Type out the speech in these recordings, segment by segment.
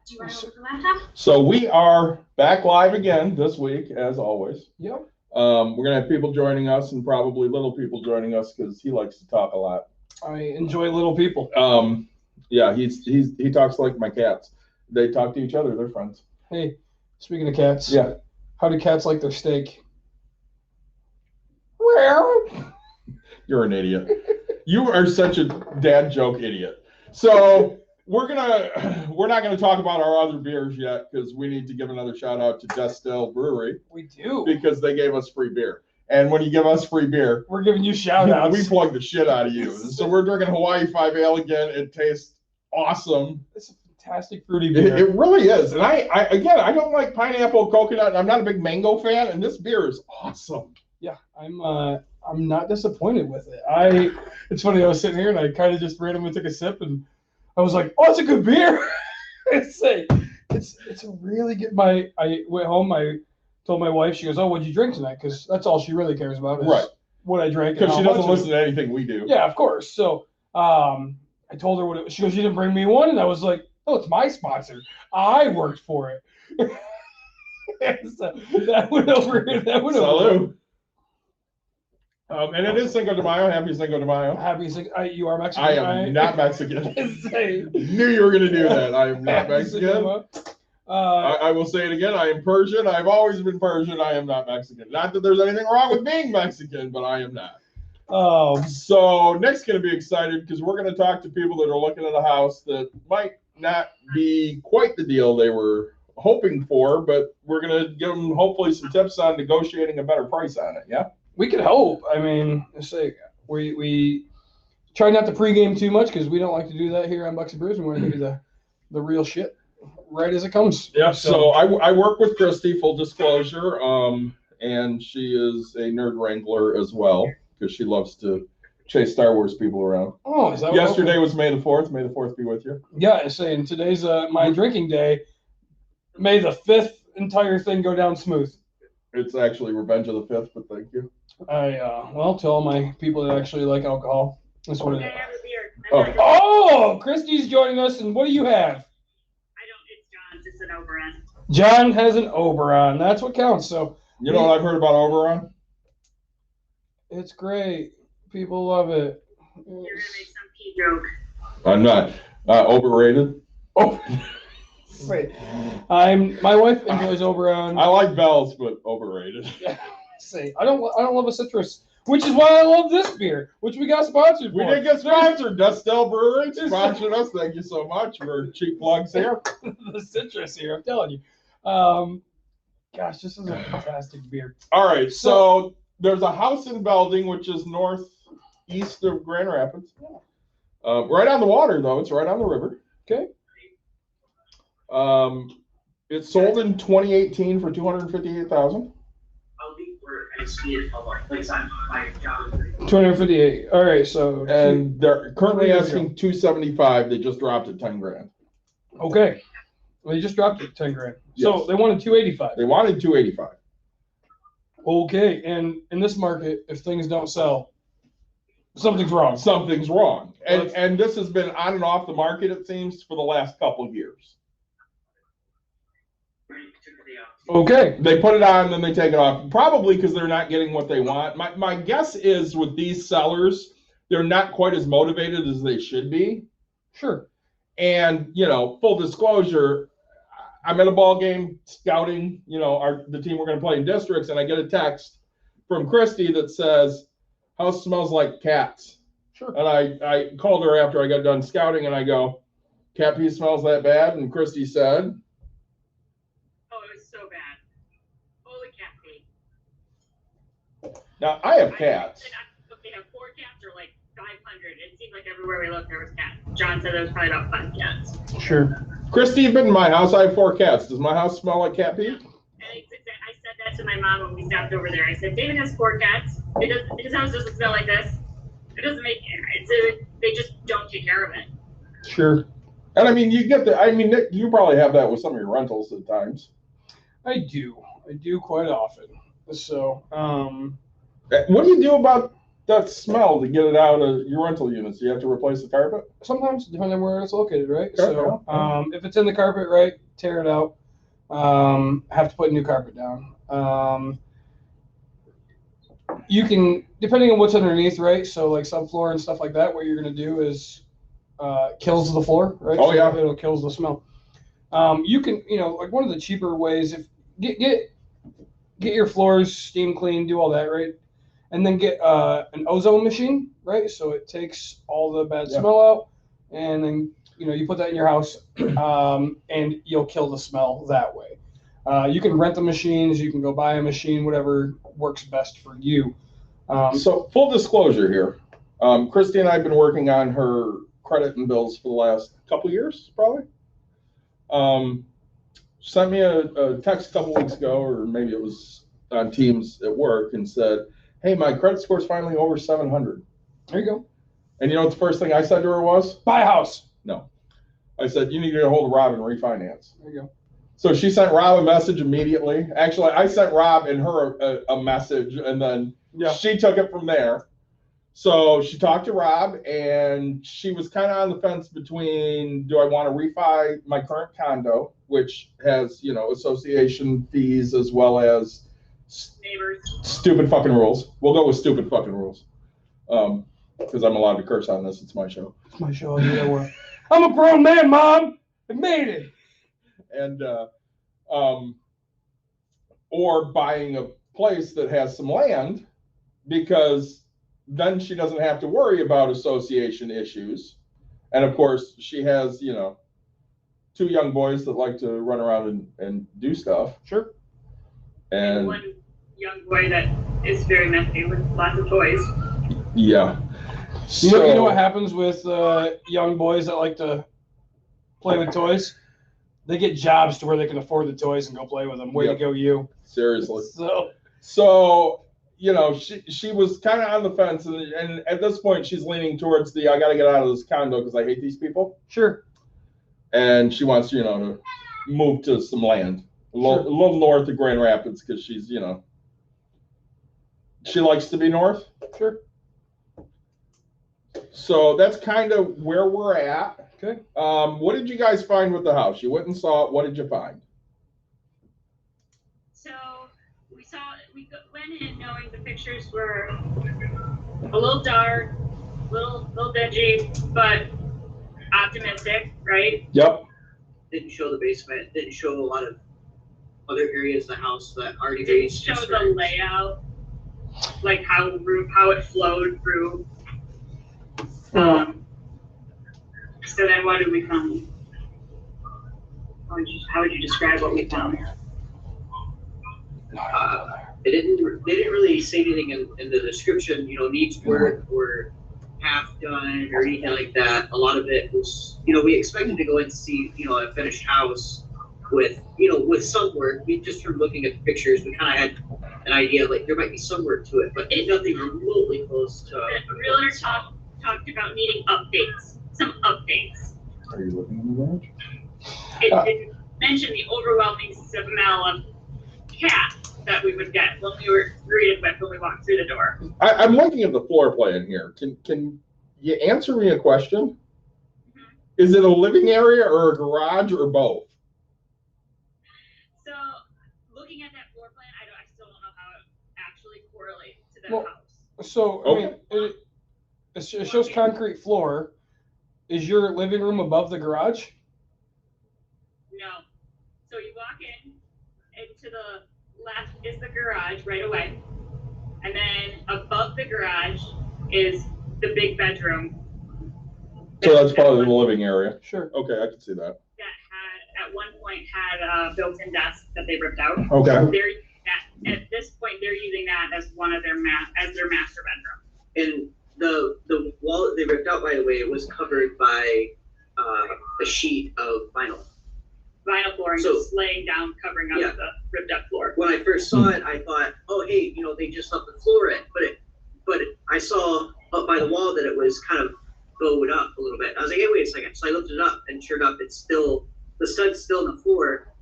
Do you want to open the laptop? So we are back live again this week, as always. Yep. We're gonna have people joining us, and probably little people joining us because he likes to talk a lot. I enjoy little people. Yeah, he talks like my cats. They talk to each other. They're friends. Hey, speaking of cats, Yeah. how do cats like their steak? Well, You're an idiot. You are such a dad joke idiot. So we're not gonna talk about our other beers yet because we need to give another shout out to Destil Brewery we do. because they gave us free beer. And when you give us free beer, We're giving you shout outs. we plug the shit out of you. So we're drinking Hawaii 5 Ale again. It tastes awesome. It's a fantastic fruity beer. It really is. And I don't like pineapple, coconut, and I'm not a big mango fan, and this beer is awesome. Yeah, I'm not disappointed with it. It's funny, I was sitting here and I kind of just randomly took a sip and I was like, oh, it's a good beer. it's a really good. I went home, I told my wife, she goes, oh, what'd you drink tonight? Because that's all she really cares about is Right. what I drank. Because she and how doesn't much listen to anything we do. Yeah, of course. So I told her what it was. She goes, you didn't bring me one? And I was like, oh, it's my sponsor. I worked for it. So that went over. Salud. And it is Cinco de Mayo. Happy Cinco de Mayo. You are Mexican. I am not Mexican. Say, Knew you were going to do that. I am not Mexican. Uh, I will say it again. I am Persian. I've always been Persian. I am not Mexican. Not that there's anything wrong with being Mexican, but I am not. So Nick's going to be excited because we're going to talk to people that are looking at a house that might not be quite the deal they were hoping for, but we're going to give them hopefully some tips on negotiating a better price on it. Yeah. we could hope. I mean, say we try not to pregame too much because we don't like to do that here on Bucks and Brews. We want to give you the real shit right as it comes. Yeah. So I work with Christy, full disclosure, and she is a nerd wrangler as well because she loves to chase Star Wars people around. Oh, is that what Yesterday was May the 4th. May the 4th be with you. Yeah, I'm saying today's my drinking day. May the 5th entire thing go down smooth. It's actually Revenge of the 5th, but thank you. To all my people that actually like alcohol, that's what it I is. have a beer. Oh, Christy's joining us, and what do you have? It's John's. It's an Oberon. John has an Oberon. That's what counts. So You know what I've heard about Oberon? it's great. People love it. You're gonna make some pee joke. I'm not. Overrated. Oh, wait. My wife enjoys Oberon. I like Bell's, but overrated. I don't love a citrus, which is why I love this beer, which we got sponsored We for. did get sponsored. Destil Brewery sponsored us. Thank you so much for cheap plugs here. The citrus here, I'm telling you. Gosh, this is a fantastic beer. All right, so there's a house in Belding, which is northeast of Grand Rapids. Right on the water, though. It's right on the river. Okay. It sold in 2018 for $258,000. $258. All right, so And they're currently asking $275. They just dropped it $10,000. okay. Well, they just dropped it $10,000. So Yes. they wanted $285. They wanted $285. Okay, and in this market, if things don't sell, something's wrong. Something's wrong. Well, And this has been on and off the market, it seems, for the last couple of years. Okay. They put it on, then they take it off. Probably because they're not getting what they want. My guess is with these sellers, they're not quite as motivated as they should be. Sure. And, full disclosure, I'm at a ball game scouting, the team we're going to play in districts, and I get a text from Christy that says, house smells like cats. Sure. And I called her after I got done scouting, and I go, cat pee smells that bad? And Christy said, Oh, it was so bad. Holy cat pee. now, I have cats. They have 4 cats or like 500. It seemed like everywhere we looked there was cats. John said there was probably about 5 cats. Sure. Christy, you've been in my house. I have 4 cats. Does my house smell like cat pee? And I said that to my mom when we stopped over there. I said, David has 4 cats. His house doesn't smell like this. It doesn't make they just don't take care of it. Sure. And I mean, Nick, you probably have that with some of your rentals at times. I do quite often. So, What do you do about that smell to get it out of your rental units? Do you have to replace the carpet? Sometimes, depending on where it's located, right? Okay, So, if it's in the carpet, right, tear it out. Have to put new carpet down. You can, depending on what's underneath, right? So, like subfloor and stuff like that, what you're gonna do is kills the floor, right? Oh, So yeah. it'll kills the smell. You can, like one of the cheaper ways, if get your floors steam clean, do all that, right? And then get an ozone machine, right? So it takes all the bad smell out, and then you put that in your house, and you'll kill the smell that way. You can rent the machines, you can go buy a machine, whatever works best for you. So full disclosure here, Christy and I have been working on her credit and bills for the last couple years, probably. Sent me a text a couple weeks ago, or maybe it was on Teams at work, and said, "Hey, my credit score's finally over 700." There you go. And you know what the first thing I said to her was? Buy a house. No. I said, you need to get a hold of Rob and refinance. There you go. So she sent Rob a message immediately. Actually, I sent Rob and her a message, and then she took it from there. So she talked to Rob, and she was kind of on the fence between, do I want to refi my current condo, which has, association fees as well as Neighbors. stupid fucking rules. We'll go with stupid fucking rules. Because I'm allowed to curse on this. It's my show. It's my show. I'm a grown man, Mom. I made it. And or buying a place that has some land, because then she doesn't have to worry about association issues. And of course, she has, 2 young boys that like to run around and do stuff. Sure. And one young boy that is very messy with lots of toys. Yeah. You know what happens with young boys that like to play with toys? They get jobs to where they can afford the toys and go play with them. Way to go, you. Seriously. So she was kind of on the fence, and at this point she's leaning towards I got to get out of this condo because I hate these people. Sure. And she wants, to move to some land a little north of Grand Rapids, because she's, she likes to be north. Sure. So that's kind of where we're at. Okay. What did you guys find with the house? You went and saw it. What did you find? So we went in knowing the pictures were a little dark, little dingy, but optimistic, right? Yep. Didn't show the basement. Didn't show a lot of other areas of the house that already Didn't raised show concerns. the layout, like how it flowed through. So then what did we find? How would you describe what we found? They didn't really say anything in the description, needs work or half done or anything like that. A lot of it was, we expected to go in to see, a finished house with some work. We just from looking at the pictures, we kind of had an idea like there might be some work to it, but nothing remotely close to. The realtor talked about needing updates, some updates. Are you looking in the garage? It mentioned the overwhelming smell of cat that we would get when we were greeted with when we walked through the door. I'm looking at the floor plan here. Can you answer me a question? Mm-hmm. Is it a living area or a garage or both? So, looking at that floor plan, I still don't know how it actually correlates to the house. So, Okay. I mean, it shows concrete floor. Is your living room above the garage? No. So you walk into the left is the garage right away. And then above the garage is the big bedroom. So that's probably the living area. Sure. Okay, I can see that. That at one point had a built-in desk that they ripped out. Okay. At this point, they're using that as one of their master bedroom. And the wall that they ripped out, by the way, it was covered by a sheet of vinyl. Vinyl flooring just laying down, covering up the ripped up floor. When I first saw it, I thought, oh, hey, they just left the floor in. But I saw up by the wall that it was kind of bowed up a little bit. I was like, hey, wait a second. So I looked it up, and sure enough, the stud's still in the floor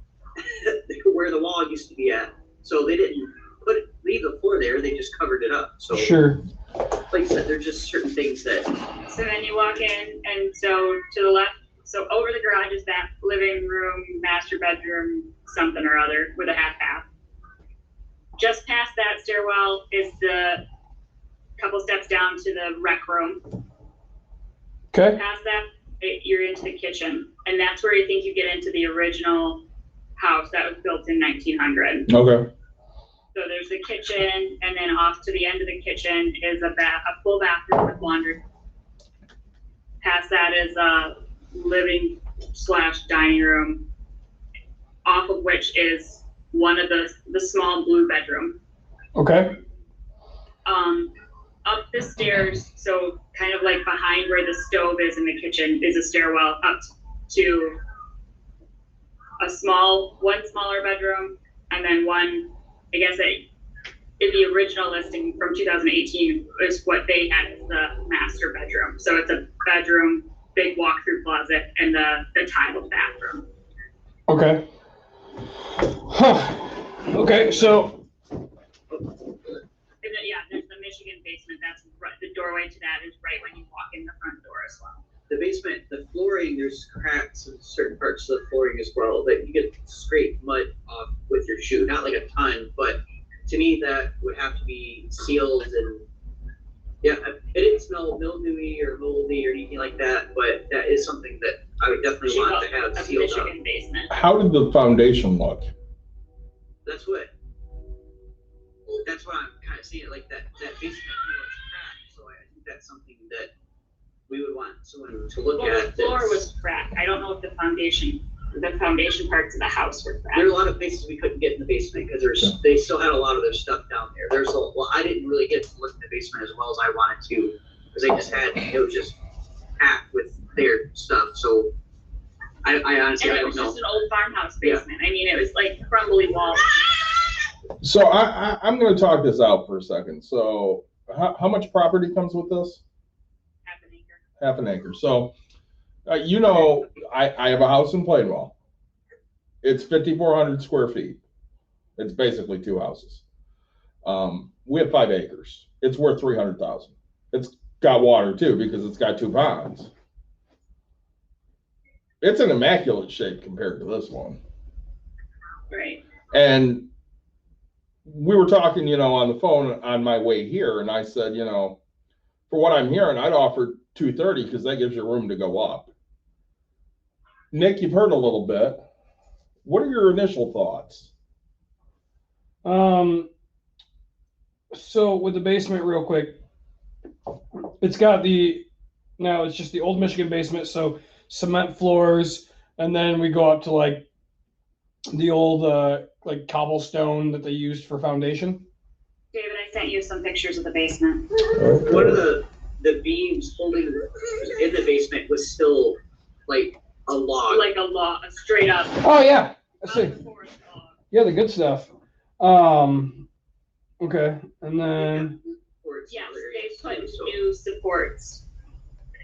where the wall used to be at. So they didn't leave the floor there, they just covered it up. So, Sure. like I said, there's just certain things that, So then you walk in, and so to the left, so over the garage is that living room, master bedroom, something or other with a half bath. Just past that stairwell is the couple steps down to the rec room. Okay. Past that, you're into the kitchen, and that's where you think you get into the original house that was built in 1900. Okay. So there's the kitchen, and then off to the end of the kitchen is a full bathroom with laundry. Past that is a living / dining room, off of which is one of the small blue bedroom. Okay. Up the stairs, so kind of like behind where the stove is in the kitchen, is a stairwell up to one smaller bedroom, and then one, I guess in the original listing from 2018 is what they had as the master bedroom. So it's a bedroom, big walk-through closet, and the tiled bathroom. Okay. Huh. Okay, so And then, yeah, there's the Michigan basement. That's right, the doorway to that is right when you walk in the front door as well. the basement, the flooring, there's cracks in certain parts of the flooring as well that you get scrape mud off with your shoe. Not like a ton, but to me that would have to be sealed and yeah, it didn't smell mildewy or moldy or anything like that, but that is something that I would definitely want to have A sealed up. Michigan basement. How did the foundation look? That's what I'm kind of seeing, like that basement pretty much cracked, so I think that's something that we would want someone to look Well, at. the floor that's- was cracked. I don't know if the foundation parts of the house were There cracked. are a lot of places we couldn't get in the basement because they still had a lot of their stuff down there. I didn't really get to look in the basement as well as I wanted to because it was just packed with their stuff. So I honestly, And I it don't was know. just an old farmhouse basement. I mean, it was like crumbly walls. So I'm going to talk this out for a second. So how much property comes with this? Half an acre. Half an acre. So, I have a house in Plainwell. It's 5,400 square feet. It's basically two houses. We have 5 acres. It's worth 300,000. It's got water too because it's got 2 ponds. It's an immaculate shape compared to this one. Right. And we were talking, on the phone on my way here, and I said, for what I'm hearing, I'd offer 230 because that gives you room to go up. Nick, you've heard a little bit. What are your initial thoughts? So with the basement, real quick, it's just the old Michigan basement, so cement floors, and then we go up to like the old like cobblestone that they used for foundation. David, I sent you some pictures of the basement. One of the beams holding in the basement was still like a log. Like a straight up. Oh yeah, I see. Forest log. Yeah, the good stuff. Okay, and then Yes, they put new supports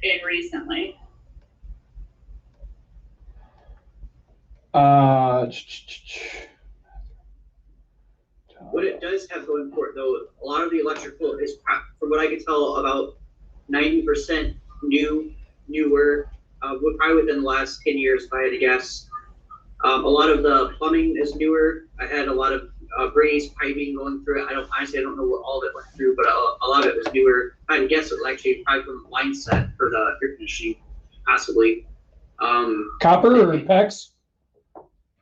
in recently. What it does have going for it, though, a lot of the electrical is, from what I can tell, about 90% newer, probably within the last 10 years, if I had to guess. A lot of the plumbing is newer. I had a lot of brazed piping going through it. I don't know what all of it went through, but a lot of it was newer. If I had to guess, it was actually probably from the line set for the air conditioning, possibly. copper or PEX?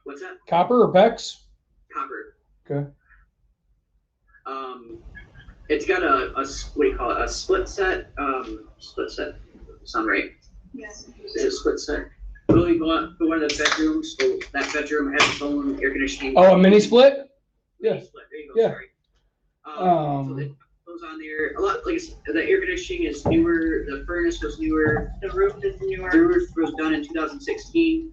What's that? Copper or PEX? Copper. Okay. It's got a what do you call it? A split set. Split set. Sound right? Yes. Is it split set? When we go up to one of the bedrooms, so that bedroom has its own air conditioning. Oh, a mini split? Mini Yeah. split. There you go. Yeah. Sorry. So it goes on there. A lot. Like I said, the air conditioning is newer. The furnace was newer. The roof is newer. The roof was done in 2016.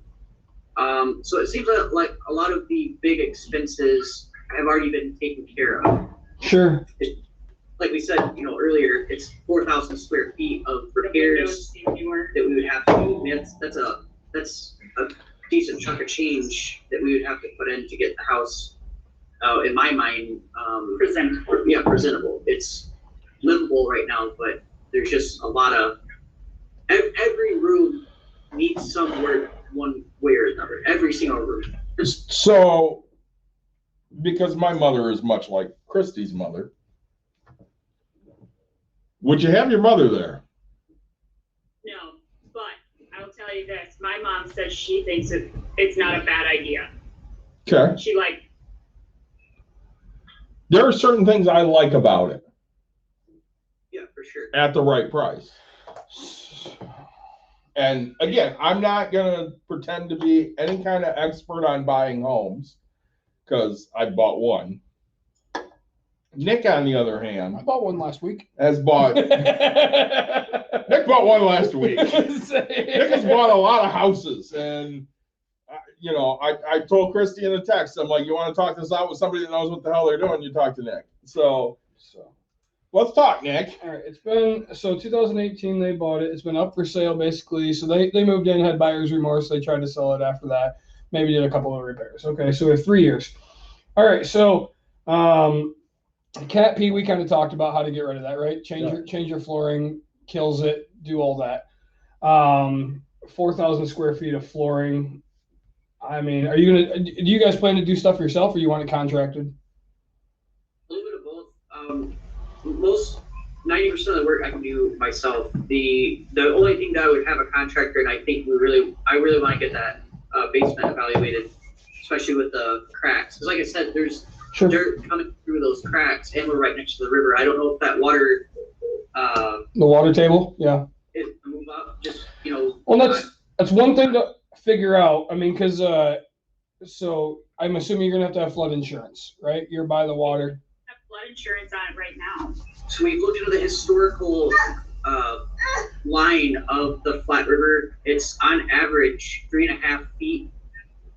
So it seems like a lot of the big expenses have already been taken care of. Sure. Like we said, earlier, it's 4,000 square feet of The repairs windows seem newer. that we would have to do. I mean, that's a decent chunk of change that we would have to put in to get the house in my mind, Presentable. yeah, presentable. It's livable right now, but there's just a lot of, every room needs some work one way or another, every single room. So, because my mother is much like Christy's mother, would you have your mother there? No, but I will tell you this. My mom says she thinks it's not a bad idea. Okay. She like, There are certain things I like about it Yeah, for sure. at the right price. And again, I'm not gonna pretend to be any kind of expert on buying homes because I bought one. Nick, on the other I hand, bought one last week. has bought. Nick bought one last week. Nick has bought a lot of houses, and you know, I told Christy in a text, I'm like, you want to talk this out with somebody that knows what the hell they're doing? You talk to Nick. So let's talk, Nick. All right, it's been, so 2018 they bought it. It's been up for sale basically. So they moved in, had buyer's remorse. They tried to sell it after that. Maybe did a couple of repairs. Okay, so we have 3 years. All right, so Cat P, we kind of talked about how to get rid of that, right? Change your flooring, kills it, do all that. 4,000 square feet of flooring. I mean, do you guys plan to do stuff yourself or you want it contracted? A little bit of both. Most 90% of the work I can do myself. The only thing that I would have a contractor, and I think I really want to get that basement evaluated, especially with the cracks. Because like I said, there's dirt coming through those cracks, and we're right next to the river. I don't know if that water. The water table, yeah. It move up, just you know. Well, that's one thing to figure out. I mean, because so I'm assuming you're gonna have to have flood insurance, right? You're by the water. I have flood insurance on it right now. So we've looked into the historical line of the Flat River. It's on average 3.5 feet,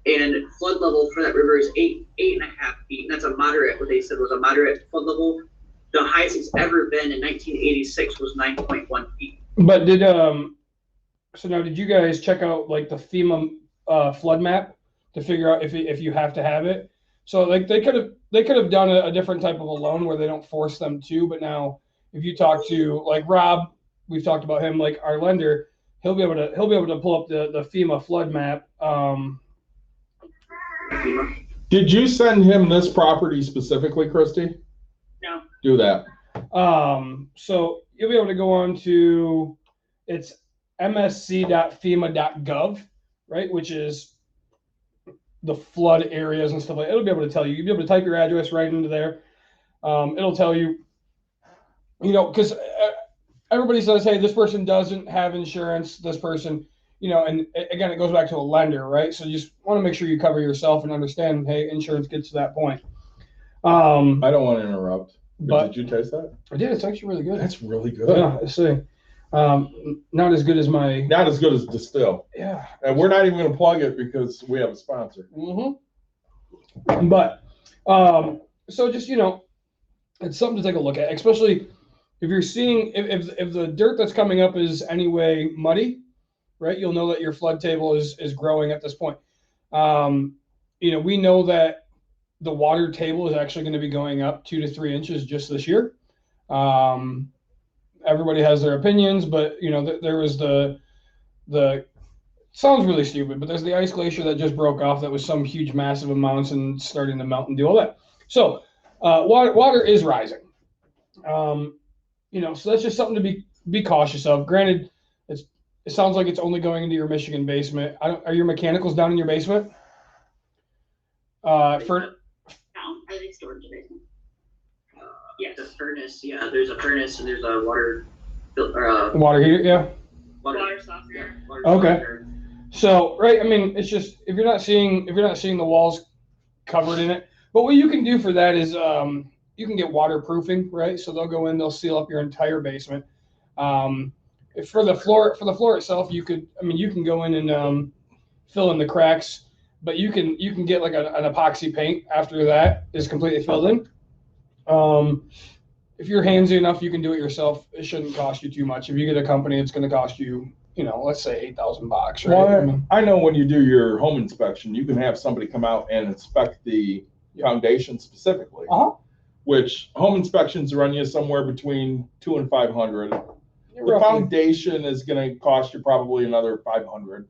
and flood level for that river is 8.5 feet. And that's a moderate. What they said was a moderate flood level. The highest it's ever been in 1986 was 9.1 feet. But so now did you guys check out like the FEMA flood map to figure out if you have to have it? So like they could have done a different type of a loan where they don't force them to, but now if you talk to like Rob, we've talked about him, like our lender, he'll be able to pull up the FEMA flood map. Did you send him this property specifically, Christy? No. Do that. So you'll be able to go on to, it's msc.fema.gov, right? Which is the flood areas and stuff like that. It'll be able to tell you. You'll be able to type your address right into there. It'll tell you, you know, because everybody says, hey, this person doesn't have insurance, this person, you know, and again, it goes back to a lender, right? So you just want to make sure you cover yourself and understand, hey, insurance gets to that point. I don't want to interrupt, but did you taste that? I did. It's actually really good. That's really good. Yeah, let's see. Not as good as Not as good as Distill. Yeah. And we're not even going to plug it because we have a sponsor. Mm-hmm. But, so just, you know, it's something to take a look at, especially if you're seeing, if the dirt that's coming up is anyway muddy, right? You'll know that your flood table is growing at this point. You know, we know that the water table is actually going to be going up 2 to 3 inches just this year. Everybody has their opinions, but you know, there was the sounds really stupid, but there's the ice glacier that just broke off. That was some huge, massive amounts and starting to melt and do all that. So water is rising. You know, so that's just something to be cautious of. Granted, it sounds like it's only going into your Michigan basement. Are your mechanicals down in your basement? Are they stored in the basement? Yes. The furnace, yeah. There's a furnace and there's a water Water heater, yeah. Water softener. Okay. So, right, I mean, it's just if you're not seeing the walls covered in it, but what you can do for that is you can get waterproofing, right? So they'll go in, they'll seal up your entire basement. For the floor itself, you can go in and fill in the cracks, but you can get like an epoxy paint after that is completely filled in. If you're handsy enough, you can do it yourself. It shouldn't cost you too much. If you get a company, it's going to cost you, you know, let's say $8,000, right? Well, I know when you do your home inspection, you can have somebody come out and inspect the foundation specifically. Which home inspections run you somewhere between $200 and $500. The foundation is going to cost you probably another $500.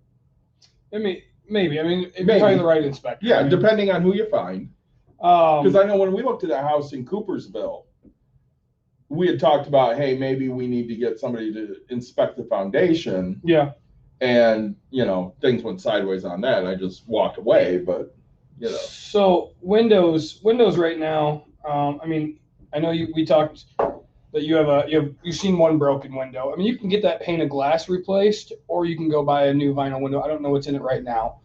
I mean, maybe. I mean, if you find the right inspector. Yeah, depending on who you find. Because I know when we looked at a house in Coopersville, we had talked about, hey, maybe we need to get somebody to inspect the foundation. Yeah. And, things went sideways on that. I just walked away, but, So Windows right now, I mean, I know we talked that you've seen one broken window. I mean, you can get that pane of glass replaced, or you can go buy a new vinyl window. I don't know what's in it right now.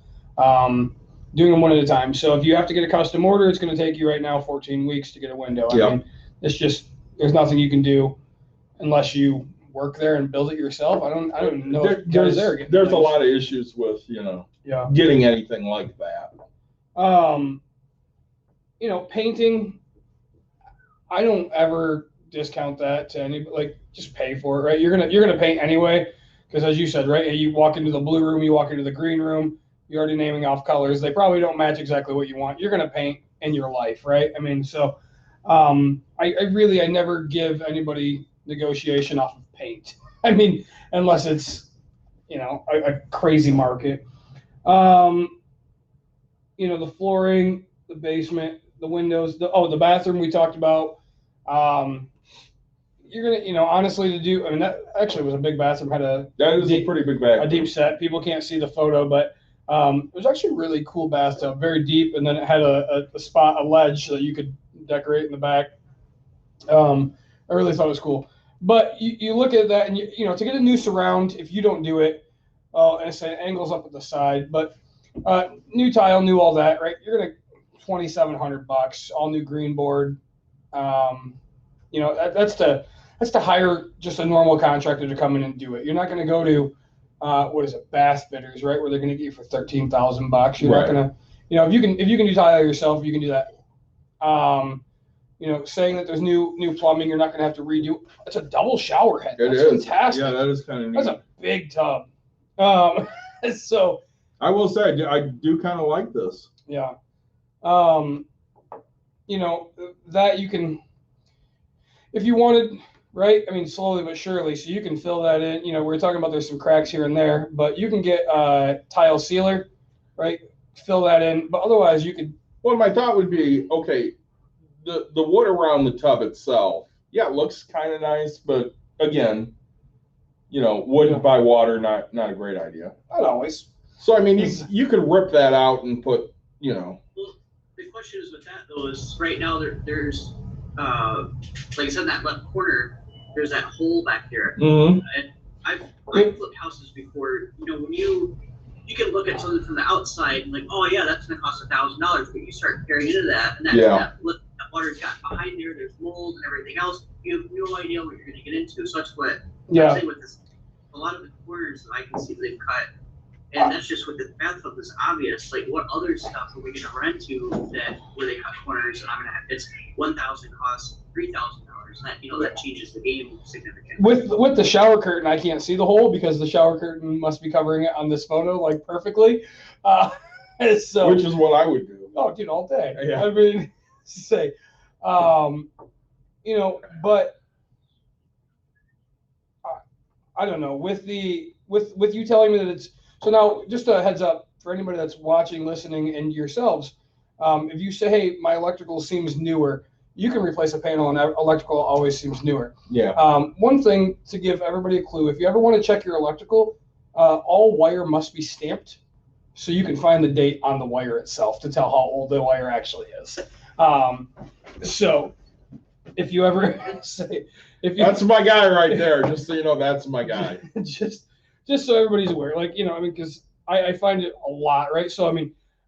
Doing them one at a time. So if you have to get a custom order, it's going to take you right now 14 weeks to get a window. I mean, it's just, there's nothing you can do unless you work there and build it yourself. I don't know. There's a lot of issues with, getting anything like that. Painting, I don't ever discount that to anybody. Like, just pay for it, right? You're gonna paint anyway, because as you said, right? You walk into the blue room, you walk into the green room, you're already naming off colors. They probably don't match exactly what you want. You're gonna paint in your life, right? I mean, so I never give anybody negotiation off of paint. I mean, unless it's a crazy market. The flooring, the basement, the windows, the bathroom we talked about. You're gonna, honestly, to do. I mean, that actually was a big bathroom. That is a pretty big bathroom. A deep set. People can't see the photo, but it was actually a really cool bathtub, very deep, and then it had a ledge that you could decorate in the back. I really thought it was cool. But you look at that, and to get a new surround, if you don't do it, and it's an angles up at the side, but new tile, new all that, right? You're gonna $2,700, all new green board. That's to hire just a normal contractor to come in and do it. You're not going to go to Bath Fitters, right, where they're going to get you for $13,000. You're not going to, if you can do tile yourself, you can do that. Saying that there's new plumbing, you're not going to have to redo. It's a double shower head. That's fantastic. Yeah, that is kind of neat. That's a big tub. So I will say I do kind of like this. Yeah. That you can, if you wanted, right? I mean, slowly but surely, so you can fill that in. We're talking about there's some cracks here and there, but you can get tile sealer, right? Fill that in, but otherwise you could. Well, my thought would be, okay, the wood around the tub itself, yeah, it looks kind of nice, but again, wood by water, not a great idea. Not always. So I mean, you could rip that out and put, Well, the question is with that though is right now there's like I said, in that left corner, there's that hole back there. Mm-hmm. And I've flipped houses before. When you can look at something from the outside and like, oh yeah, that's gonna cost $1,000, but you start tearing into that, and that water's got behind there. There's mold and everything else. You have no idea what you're gonna get into. So that's what I'm saying with this. A lot of the corners that I can see they've cut. And that's just with the bathtub is obvious. Like, what other stuff are we going to run into where they cut corners? And I'm going to have it's $1,000 costs $3,000. That that changes the game significantly. With the shower curtain, I can't see the hole because the shower curtain must be covering it on this photo like perfectly. So which is what I would do. Oh, dude, all day. Yeah. I mean, say, but I don't know. With you telling me that it's. So now, just a heads up for anybody that's watching, listening, and yourselves, if you say, hey, my electrical seems newer, you can replace a panel and electrical always seems newer. Yeah. One thing to give everybody a clue, if you ever want to check your electrical, all wire must be stamped so you can find the date on the wire itself to tell how old the wire actually is. So if you ever say, that's my guy right there, just so you know, that's my guy. Just so everybody's aware, because I find it a lot, right? So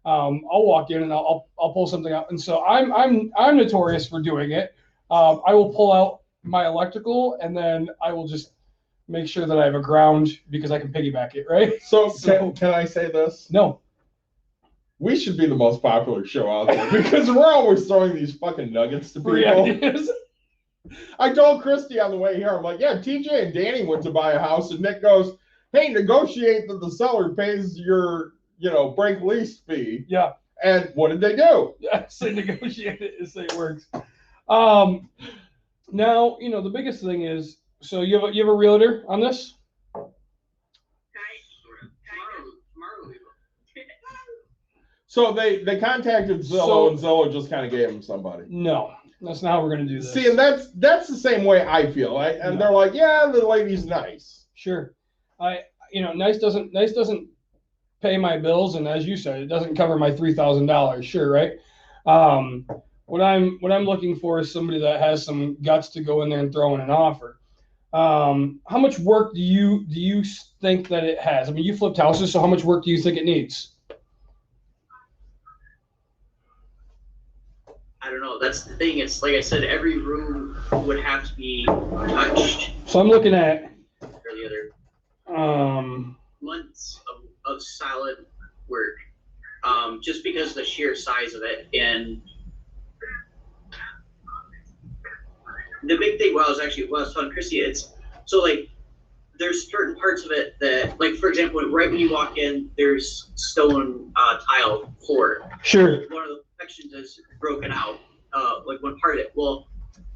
I'll walk in and I'll pull something out, and so I'm notorious for doing it. I will pull out my electrical, and then I will just make sure that I have a ground because I can piggyback it, right? So can I say this? No. We should be the most popular show out there because we're always throwing these fucking nuggets to people. I told Christy on the way here, I'm like, yeah, TJ and Danny went to buy a house, and Nick goes, hey, negotiate that the seller pays your, break lease fee. Yeah. And what did they do? I say negotiate it and say it works. Now, you know, the biggest thing is, so you have a realtor on this? Tomorrow we will. So they contacted Zillow, and Zillow just kind of gave them somebody. No, that's not how we're going to do this. See, and that's the same way I feel. And they're like, yeah, the lady's nice. Sure. Nice doesn't pay my bills, and as you said, it doesn't cover my $3,000. Sure, right? What I'm looking for is somebody that has some guts to go in there and throw in an offer. How much work do you think that it has? I mean, you flipped houses, so how much work do you think it needs? I don't know. That's the thing. It's like I said, every room would have to be touched. So I'm looking at Or the other months of solid work, just because of the sheer size of it. And the big thing, what I was telling Chrissy, it's so like there's certain parts of it that, like for example, right when you walk in, there's stone tile floor. Sure. One of the sections is broken out, like one part of it. Well,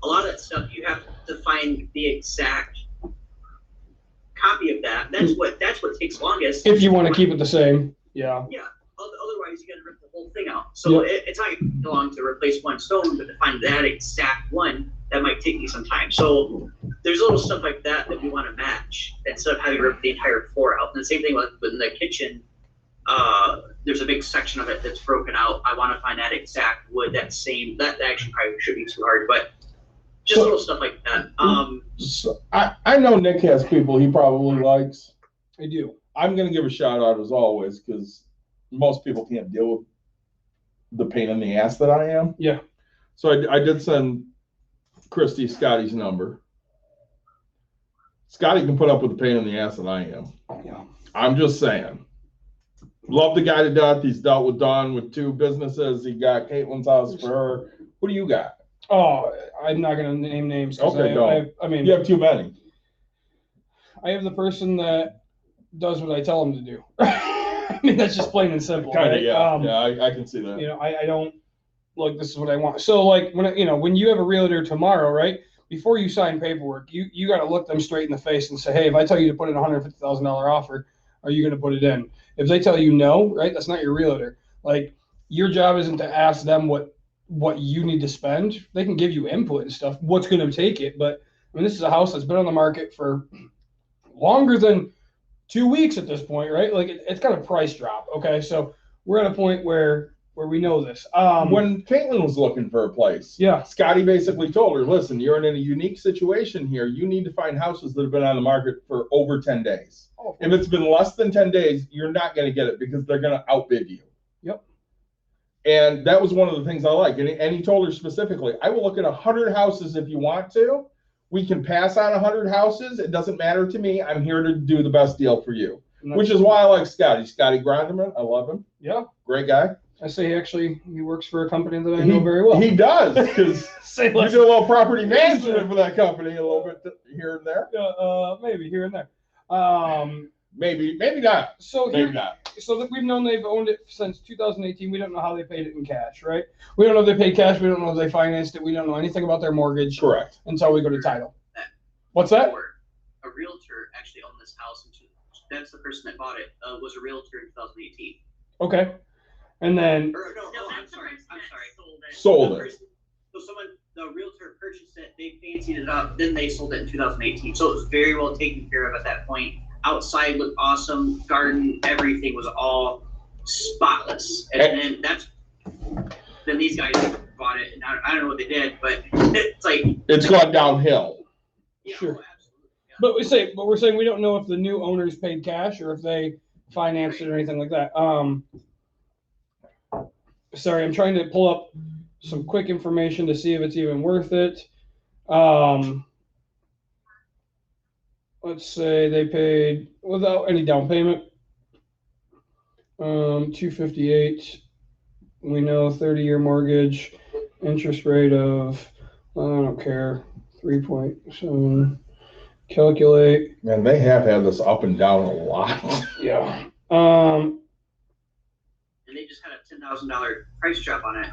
a lot of that stuff you have to find the exact copy of that. That's what takes longest. If you want to keep it the same, yeah. Yeah. Otherwise, you got to rip the whole thing out. So it's not long to replace one stone, but to find that exact one, that might take me some time. So there's little stuff like that we want to match instead of having to rip the entire floor out. And the same thing with the kitchen. There's a big section of it that's broken out. I want to find that exact wood, that actually probably should be too hard, but just little stuff like that. So I know Nick has people he probably likes. I do. I'm going to give a shout out as always, because most people can't deal with the pain in the ass that I am. Yeah. So I did send Christy Scotty's number. Scotty can put up with the pain in the ass that I am. Yeah. I'm just saying. Love the guy to death. He's dealt with Dawn with 2 businesses. He got Caitlin's house for her. Who do you got? Oh, I'm not going to name names. Okay, don't. I mean, You have too many. I have the person that does what I tell him to do. I mean, that's just plain and simple. Kind of, right? yeah. I can see that. I don't look. This is what I want. So, like when you have a realtor tomorrow, right? Before you sign paperwork, you got to look them straight in the face and say, hey, if I tell you to put in a $150,000 offer, are you going to put it in? If they tell you no, right, that's not your realtor. Like, your job isn't to ask them what you need to spend. They can give you input and stuff, what's going to take it. But I mean, this is a house that's been on the market for longer than 2 weeks at this point, right? Like, it's got a price drop. Okay, so we're at a point where we know this. When Caitlin was looking for a place, yeah, Scotty basically told her, listen, you're in a unique situation here. You need to find houses that have been on the market for over 10 days. Oh, if it's been less than 10 days, you're not going to get it because they're going to outbid you. Yep. And that was one of the things I like. And he told her specifically, I will look at 100 houses if you want to. We can pass on 100 houses. It doesn't matter to me. I'm here to do the best deal for you, which is why I like Scotty. Scotty Gronderman. I love him. Yeah. Great guy. I say he works for a company that I know very well. He does, because you do a little property management for that company a little bit here and there. Maybe here and there. Maybe not. So maybe not. So that we've known they've owned it since 2018. We don't know how they paid it in cash, right? We don't know if they paid cash. We don't know if they financed it. We don't know anything about their mortgage. Correct. Until we go to title. What's that? A realtor actually owned this house. That's the person that bought it. Was a realtor in 2018. Okay. And then. I'm sorry. Sold it. So the realtor purchased it. They fancied it up. Then they sold it in 2018. So it was very well taken care of at that point. Outside looked awesome. Garden, everything was all spotless. And then these guys bought it. And I don't know what they did, but it's like it's gone downhill. Yeah, sure. Oh, absolutely. Yeah. But we're saying we don't know if the new owners paid cash or if they financed it or anything like that. Sorry, I'm trying to pull up some quick information to see if it's even worth it. Let's say they paid without any down payment. $258. We know 30-year mortgage, interest rate of I don't care, 3.7. Calculate. Man, they have had this up and down a lot. Yeah. and they just had a $10,000 price drop on it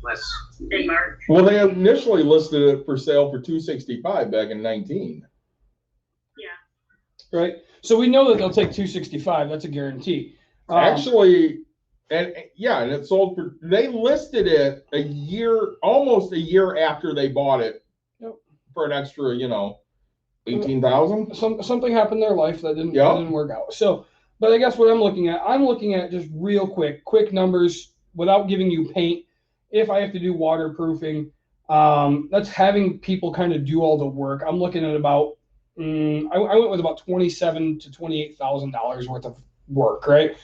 last In March. Well, they initially listed it for sale for $265 back in 19. Right. So we know that they'll take 265. That's a guarantee. Actually, and it sold for. They listed it almost a year after they bought it, Yep. for an extra, 18,000. Something happened in their life that didn't work out. So, but I guess what I'm looking at just real quick numbers without giving you paint. If I have to do waterproofing, that's having people kind of do all the work. I'm looking at about. I went with about $27,000 to $28,000 worth of work, right?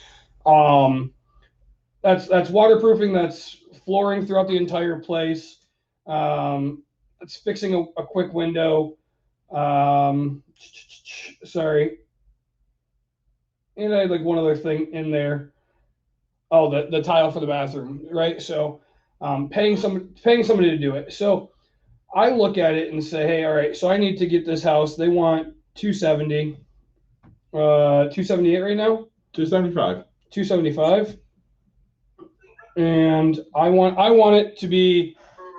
That's waterproofing, that's flooring throughout the entire place. That's fixing a quick window. Sorry. And I had like one other thing in there. Oh, the tile for the bathroom, right? So, paying somebody to do it. So, I look at it and say, hey, all right, so I need to get this house. They want 270, 278 right now, 275. 275. And I want it to be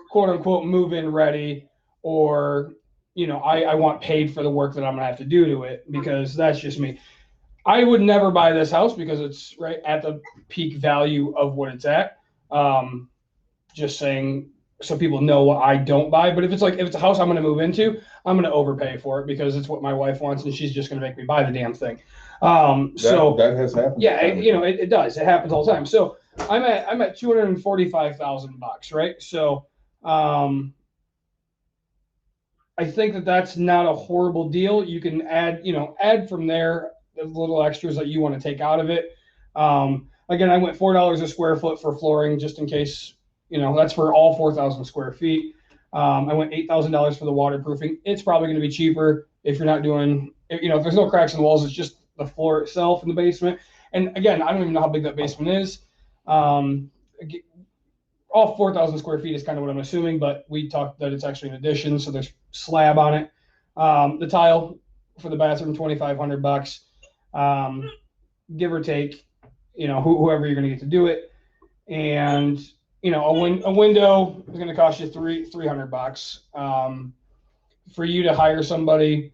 quote unquote move-in ready, or, I want paid for the work that I'm gonna have to do to it, because that's just me. I would never buy this house because it's right at the peak value of what it's at. Just saying, so people know what I don't buy. But if it's a house I'm going to move into, I'm going to overpay for it because it's what my wife wants, and she's just going to make me buy the damn thing. That has happened. Yeah, it does. It happens all the time. So I'm at $245,000, right? So I think that's not a horrible deal. You can add from there the little extras that you want to take out of it. Again, I went $4 a square foot for flooring just in case. That's for all 4,000 square feet. I went $8,000 for the waterproofing. It's probably going to be cheaper if you're not doing, if there's no cracks in the walls, it's just the floor itself in the basement. And again, I don't even know how big that basement is. All 4,000 square feet is kind of what I'm assuming, but we talked that it's actually an addition, so there's slab on it. The tile for the bathroom, $2,500, give or take, whoever you're going to get to do it. And a window is going to cost you $300. For you to hire somebody,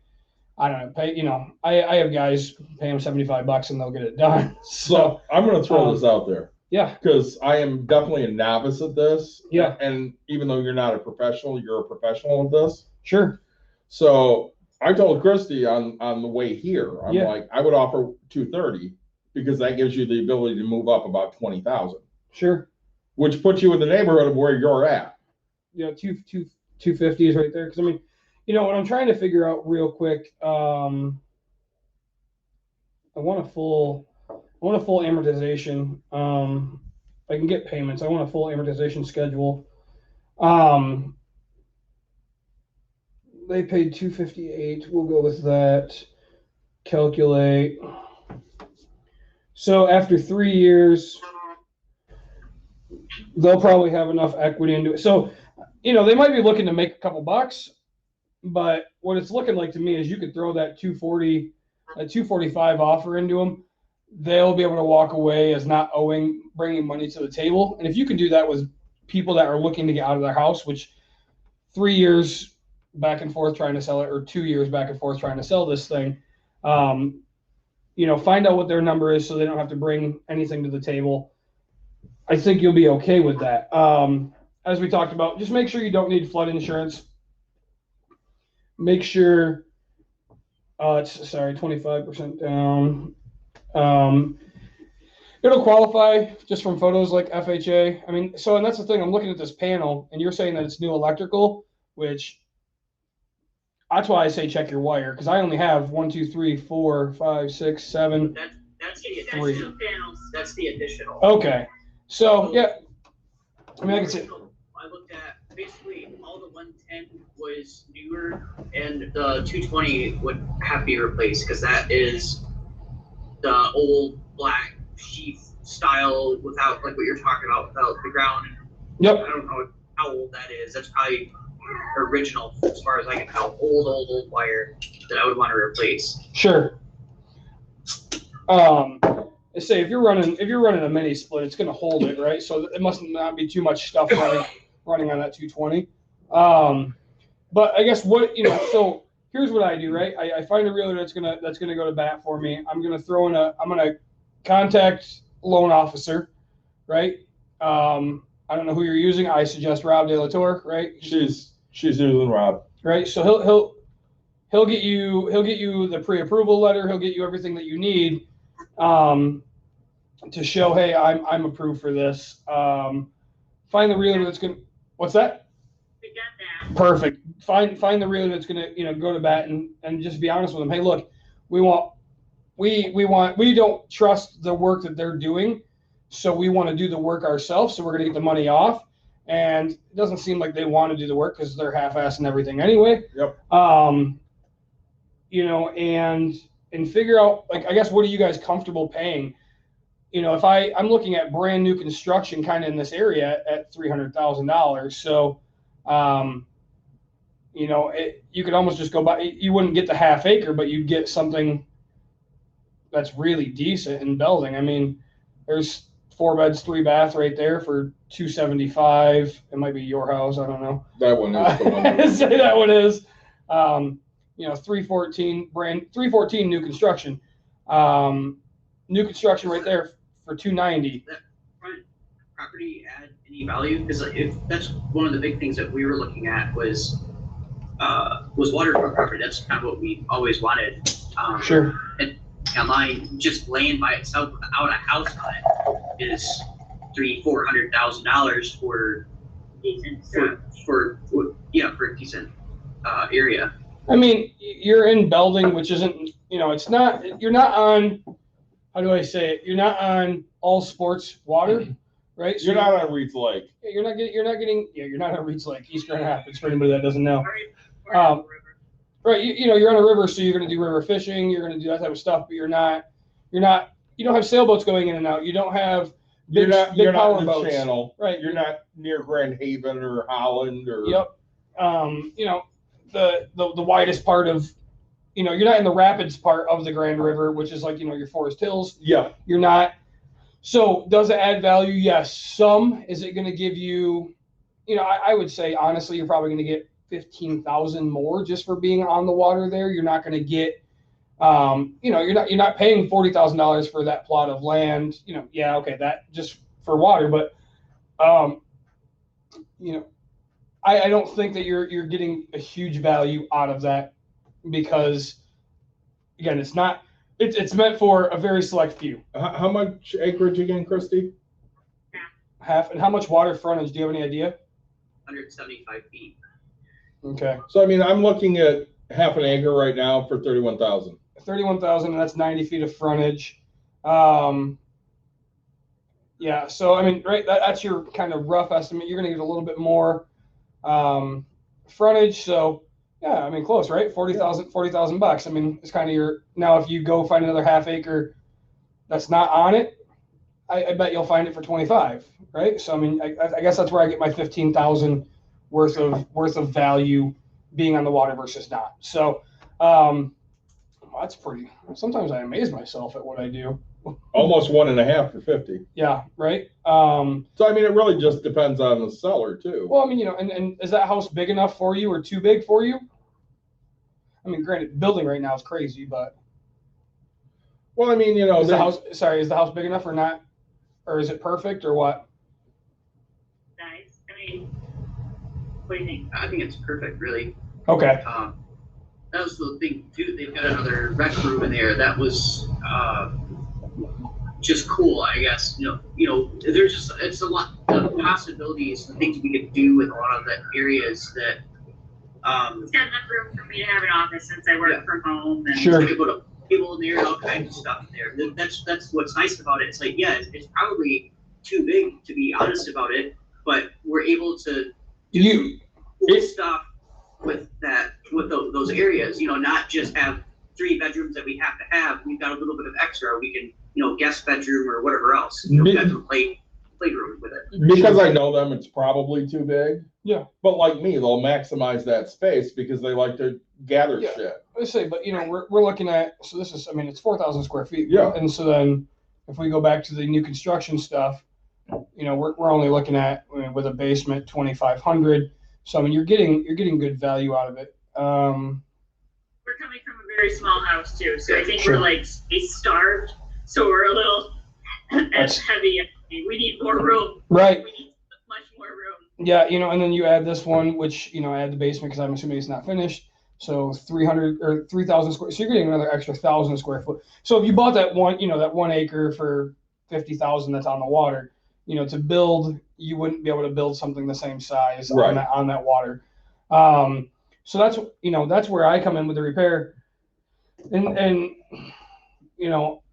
I don't know, pay. I have guys pay them $75 and they'll get it done. So I'm going to throw this out there. Yeah. Because I am definitely a novice at this. Yeah. And even though you're not a professional, you're a professional at this. Sure. So I told Christy on the way here, I'm like, I would offer 230 because that gives you the ability to move up about 20,000. Sure. Which puts you in the neighborhood of where you're at. 250 is right there. Because I mean, what I'm trying to figure out real quick, I want a full amortization. I can get payments. I want a full amortization schedule. They paid $258. We'll go with that. Calculate. So after 3 years, they'll probably have enough equity into it. So, they might be looking to make a couple bucks, but what it's looking like to me is you could throw that 245 offer into them. They'll be able to walk away as not bringing money to the table. And if you can do that with people that are looking to get out of their house, which 3 years back and forth trying to sell it, or 2 years back and forth trying to sell this thing, find out what their number is so they don't have to bring anything to the table. I think you'll be okay with that. As we talked about, just make sure you don't need flood insurance. Make sure it's 25% down. It'll qualify just from photos like FHA. I mean, and that's the thing. I'm looking at this panel, and you're saying that it's new electrical, which that's why I say check your wire, because I only have 1, 2, 3, 4, 5, 6, 7. That's the Three. additional panels. That's the additional. Okay. So yeah, I mean, I can see. I looked at basically all the 110 was newer, and the 220 would have to be replaced because that is the old black sheath style without, like what you're talking about, without the ground. Yep. I don't know how old that is. That's probably original as far as I can tell. Old wire that I would want to replace. Sure. say if you're running a mini split, it's going to hold it, right? So it must not be too much stuff running on that 220. But I guess so here's what I do, right? I find a realtor that's gonna go to bat for me. I'm gonna contact loan officer, right? I don't know who you're using. I suggest Rob De La Torre, right? She's using Rob. Right. So he'll get you the pre-approval letter. He'll get you everything that you need to show, hey, I'm approved for this. Find the realtor that's gonna. What's that? We got that. Perfect. Find the realtor that's gonna go to bat and just be honest with them. Hey, look, we don't trust the work that they're doing, so we want to do the work ourselves. So we're gonna get the money off. And it doesn't seem like they want to do the work because they're half-assing everything anyway. Yep. And figure out, like, I guess, what are you guys comfortable paying? If I'm looking at brand new construction kind of in this area at $300,000. So, you could almost just go by, you wouldn't get the half acre, but you'd get something that's really decent in Belding. I mean, there's 4 beds, 3 bath right there for $275. It might be your house. I don't know. That one is the one. Say that one is. 314 new construction. New construction right there for $290. That front property add any value? Because if that's one of the big things that we were looking at was waterfront property. That's kind of what we always wanted. Sure. And online, just land by itself without a house on it is $300,000-$400,000 for a decent area. I mean, you're in Belding, which isn't, it's not, you're not on, how do I say it? You're not on all sports water, right? So You're not on Reed's Lake. you're not on Reed's Lake, East Grand Rapids, for anybody that doesn't know. Right. You're on a river, so you're going to do river fishing. You're going to do that type of stuff, but you don't have sailboats going in and out. You don't have big You're power not in the boats. channel. Right. You're not near Grand Haven or Holland or. Yep. The widest part of, you're not in the rapids part of the Grand River, which is like, your Forest Hills. Yeah. You're not. So does it add value? Yes. Some. Is it going to give you, I would say, honestly, you're probably going to get 15,000 more just for being on the water there. You're not going to get, you're not paying $40,000 for that plot of land. Yeah, okay, that just for water, but I don't think that you're getting a huge value out of that because, again, it's meant for a very select few. How much acreage again, Christy? Half. And how much water frontage? Do you have any idea? 175 feet. Okay. So I mean, I'm looking at half an acre right now for 31,000. 31,000, and that's 90 feet of frontage. Yeah. So I mean, right, that's your kind of rough estimate. You're going to get a little bit more frontage. So yeah, I mean, close, right? $40,000. I mean, it's kind of now if you go find another half acre that's not on it, I bet you'll find it for 25, right? So I mean, I guess that's where I get my 15,000 worth of value being on the water versus not. So that's pretty. Sometimes I amaze myself at what I do. Almost 1.5 for 50. Yeah, right. So I mean, it really just depends on the seller too. Well, I mean, and is that house big enough for you or too big for you? I mean, granted, building right now is crazy, but. Well, I mean, is the house big enough or not, or is it perfect or what? Nice. I mean, what do you think? I think it's perfect, really. Okay. That was the thing too. They've got another rec room in there. That was just cool, I guess. There's just it's a lot of possibilities, the things we could do with a lot of the areas that. It's got enough room for me to have an office since I work from home. And Sure. Put a table in there and all kinds of stuff in there. That's what's nice about it. It's like, yeah, it's probably too big to be honest about it, but we're able to do cool stuff with those areas. Not just have 3 bedrooms that we have to have. We've got a little bit of extra. We can, guest bedroom or whatever else. Bedroom playroom with it. Because I know them, it's probably too big. Yeah. But like me, they'll maximize that space because they like to gather shit. I say, but we're looking at, so this is, I mean, it's 4,000 square feet. Yeah. And so then if we go back to the new construction stuff, you know, we're only looking at, I mean, with a basement 2,500. So I mean, you're getting good value out of it. We're coming from a very small house too, so I think Sure. we're like starved. So we're a little heavy. We need more room. Right. We need much more room. Yeah, you know, and then you add this one, which, you know, add the basement because I'm assuming it's not finished. So 300 or 3,000 square. So you're getting another extra 1,000 square foot. So if you bought that one, you know, that 1 acre for 50,000 that's on the water, you know, to build, you wouldn't be able to build something the same size Right. on that water. So that's, you know, that's where I come in with the repair. And you know,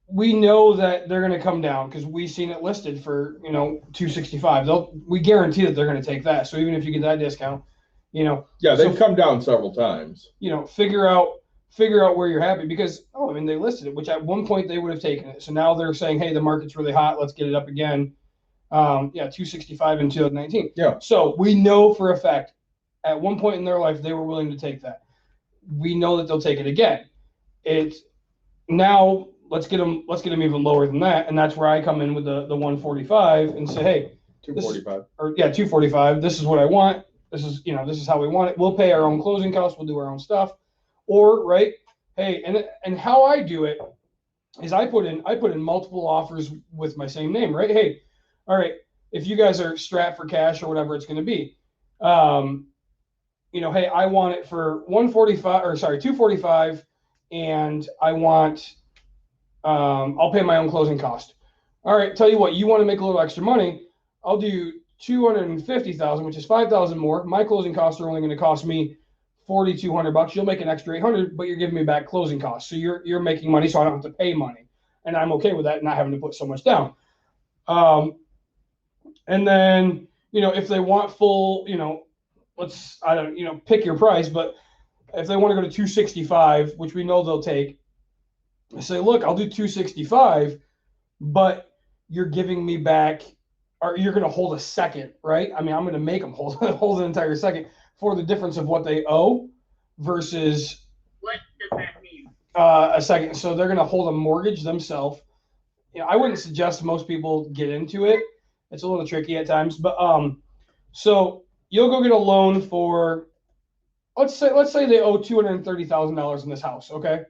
we know that they're going to come down because we've seen it listed for, you know, 265. We guarantee that they're going to take that. So even if you get that discount, you know, Yeah, they've So- come down several times. you know, figure out where you're happy because, I mean, they listed it, which at one point they would have taken it. So now they're saying, hey, the market's really hot. Let's get it up again. 265 in 2019. Yeah. So we know for a fact at one point in their life, they were willing to take that. We know that they'll take it again. It's now let's get them even lower than that. And that's where I come in with the 145 and say, hey, 245. 245. This is what I want. This is how we want it. We'll pay our own closing costs. We'll do our own stuff. Or right. Hey, and how I do it is I put in multiple offers with my same name, right? Hey, all right, if you guys are strapped for cash or whatever it's going to be, you know, hey, I want it for 245, and I want, I'll pay my own closing cost. All right, tell you what, you want to make a little extra money, I'll do 250,000, which is 5,000 more. My closing costs are only going to cost me $4,200. You'll make an extra 800, but you're giving me back closing costs. So you're making money, so I don't have to pay money, and I'm okay with that, not having to put so much down. And then, you know, if they want full, you know, pick your price, but if they want to go to 265, which we know they'll take, I say, look, I'll do 265, but you're giving me back, or you're going to hold a second, right? I mean, I'm going to make them hold an entire second for the difference of what they owe versus What does that mean? a second. So they're going to hold a mortgage themselves. You know, I wouldn't suggest most people get into it. It's a little tricky at times, but so you'll go get a loan for, let's say they owe $230,000 in this house. Okay,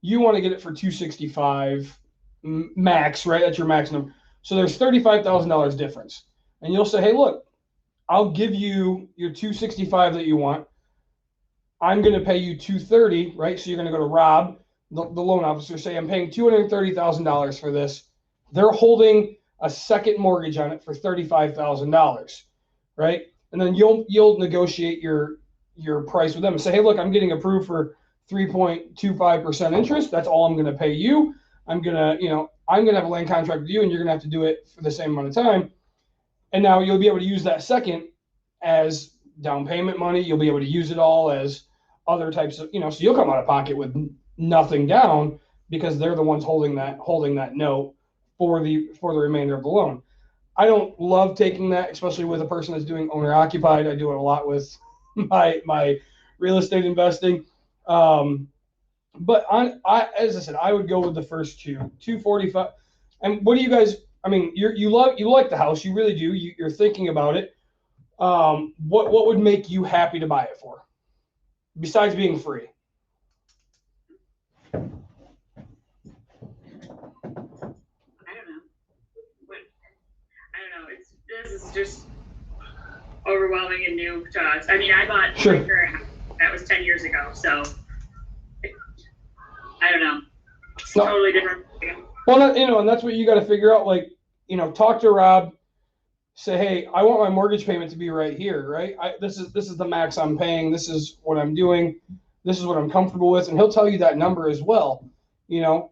you want to get it for 265 max, right? That's your max number. So there's $35,000 difference, and you'll say, hey, look, I'll give you your 265 that you want. I'm going to pay you 230, right? So you're going to go to Rob, the loan officer, say I'm paying $230,000 for this. They're holding a second mortgage on it for $35,000, right? And then you'll negotiate your price with them and say, hey, look, I'm getting approved for 3.25% interest. That's all I'm going to pay you. I'm going to have a land contract with you, and you're going to have to do it for the same amount of time. And now you'll be able to use that second as down payment money. You'll be able to use it all as other types of, so you'll come out of pocket with nothing down because they're the ones holding that note for the remainder of the loan. I don't love taking that, especially with a person that's doing owner occupied. I do it a lot with my real estate investing. But as I said, I would go with the first 245. And what do you guys, I mean, you like the house, you really do. You're thinking about it. What would make you happy to buy it for, besides being free? I don't know. This is just overwhelming and new to us. I mean, I bought Sure. my current house, that was 10 years ago, so I don't know. It's No. totally different. Well, and that's what you got to figure out. Like, talk to Rob. Say, hey, I want my mortgage payment to be right here, right? This is the max I'm paying. This is what I'm doing. This is what I'm comfortable with, and he'll tell you that number as well.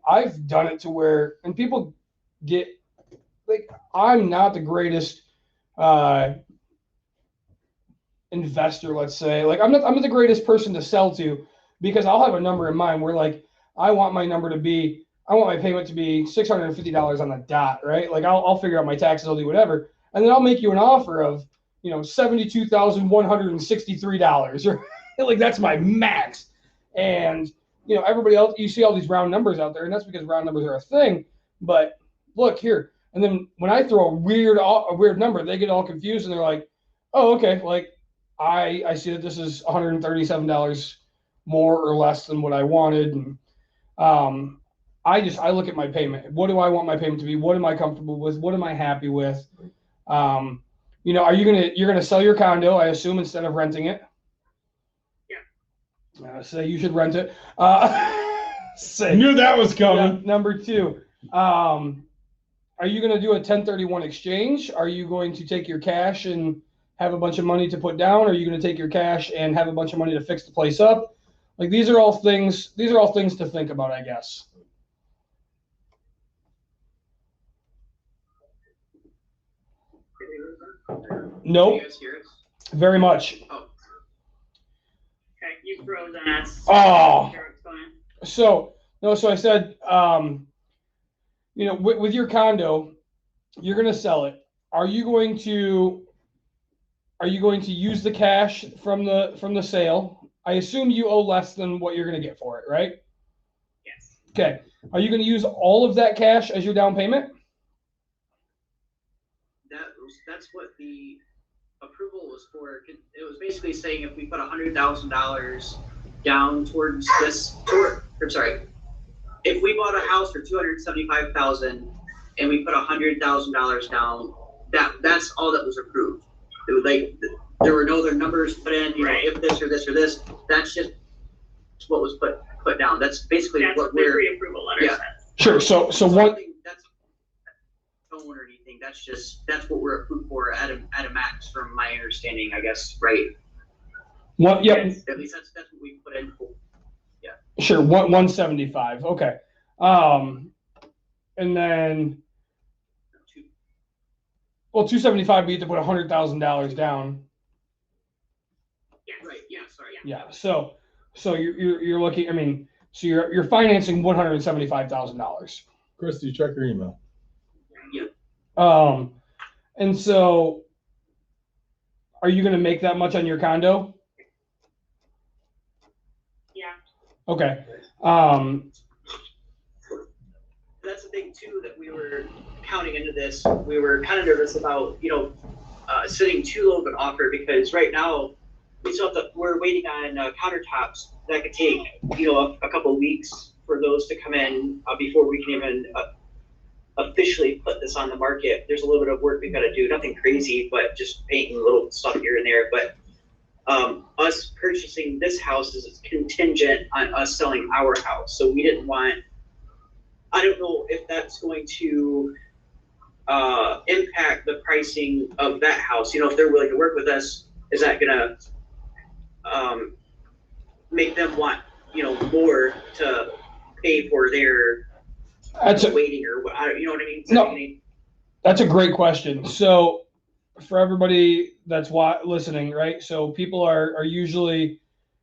I've done it to where, and people get like, I'm not the greatest investor, let's say. Like, I'm not the greatest person to sell to, because I'll have a number in mind where, like, I want my payment to be $650 on the dot, right? Like, I'll figure out my taxes, I'll do whatever. And then I'll make you an offer of, $72,163, or like, that's my max. And, everybody else, you see all these round numbers out there, and that's because round numbers are a thing. but look here. And then when I throw a weird number, they get all confused and they're like, oh, okay. Like I see that this is $137 more or less than what I wanted. And I look at my payment. What do I want my payment to be? What am I comfortable with? What am I happy with? You know, you're gonna sell your condo, I assume, instead of renting it? Yeah. Say you should rent it. I knew that was coming. Yeah, number two, are you gonna do a 1031 exchange? Are you going to take your cash and have a bunch of money to put down? Are you gonna take your cash and have a bunch of money to fix the place up? Like these are all things to think about, I guess. Nope. Can you guys hear us? Very much. Oh, Okay, you froze on us. Oh. Sure what's going on. So I said, you know, with your condo, you're going to sell it. Are you going to use the cash from the sale? I assume you owe less than what you're going to get for it, right? Yes. Okay. Are you going to use all of that cash as your down payment? that's what the approval was for. It was basically saying if we put $100,000 down towards this, if we bought a house for $275,000 and we put $100,000 down, that's all that was approved. It was like there were no other numbers put in, you know, if this or this or this. That's just what was put down. That's basically That's what the we're. pre-approval letter Yeah. says. Sure. So what? That's tone or anything. That's what we're approved for at a max, from my understanding, I guess. Right. What? Yep. At least that's what we put in for. Sure. 175. Okay. And then, well, 275. We have to put $100,000 down. Yes. Right. Yeah. Sorry. Yeah. So you're looking. I mean, so you're financing $175,000. Christy, check your email. And so, are you going to make that much on your condo? Yeah. Okay. That's the thing too that we were counting into this. We were kind of nervous about, setting too low of an offer, because right now we still have we're waiting on countertops that could take, a couple of weeks for those to come in before we can even officially put this on the market. There's a little bit of work we've got to do, nothing crazy, but just painting little stuff here and there. But us purchasing this house is contingent on us selling our house. So we didn't want, I don't know if that's going to impact the pricing of that house. If they're willing to work with us, is that gonna make them want, more to pay for their waiting, or what? You know what I mean? No, that's a great question. So for everybody that's listening, right? So people are usually,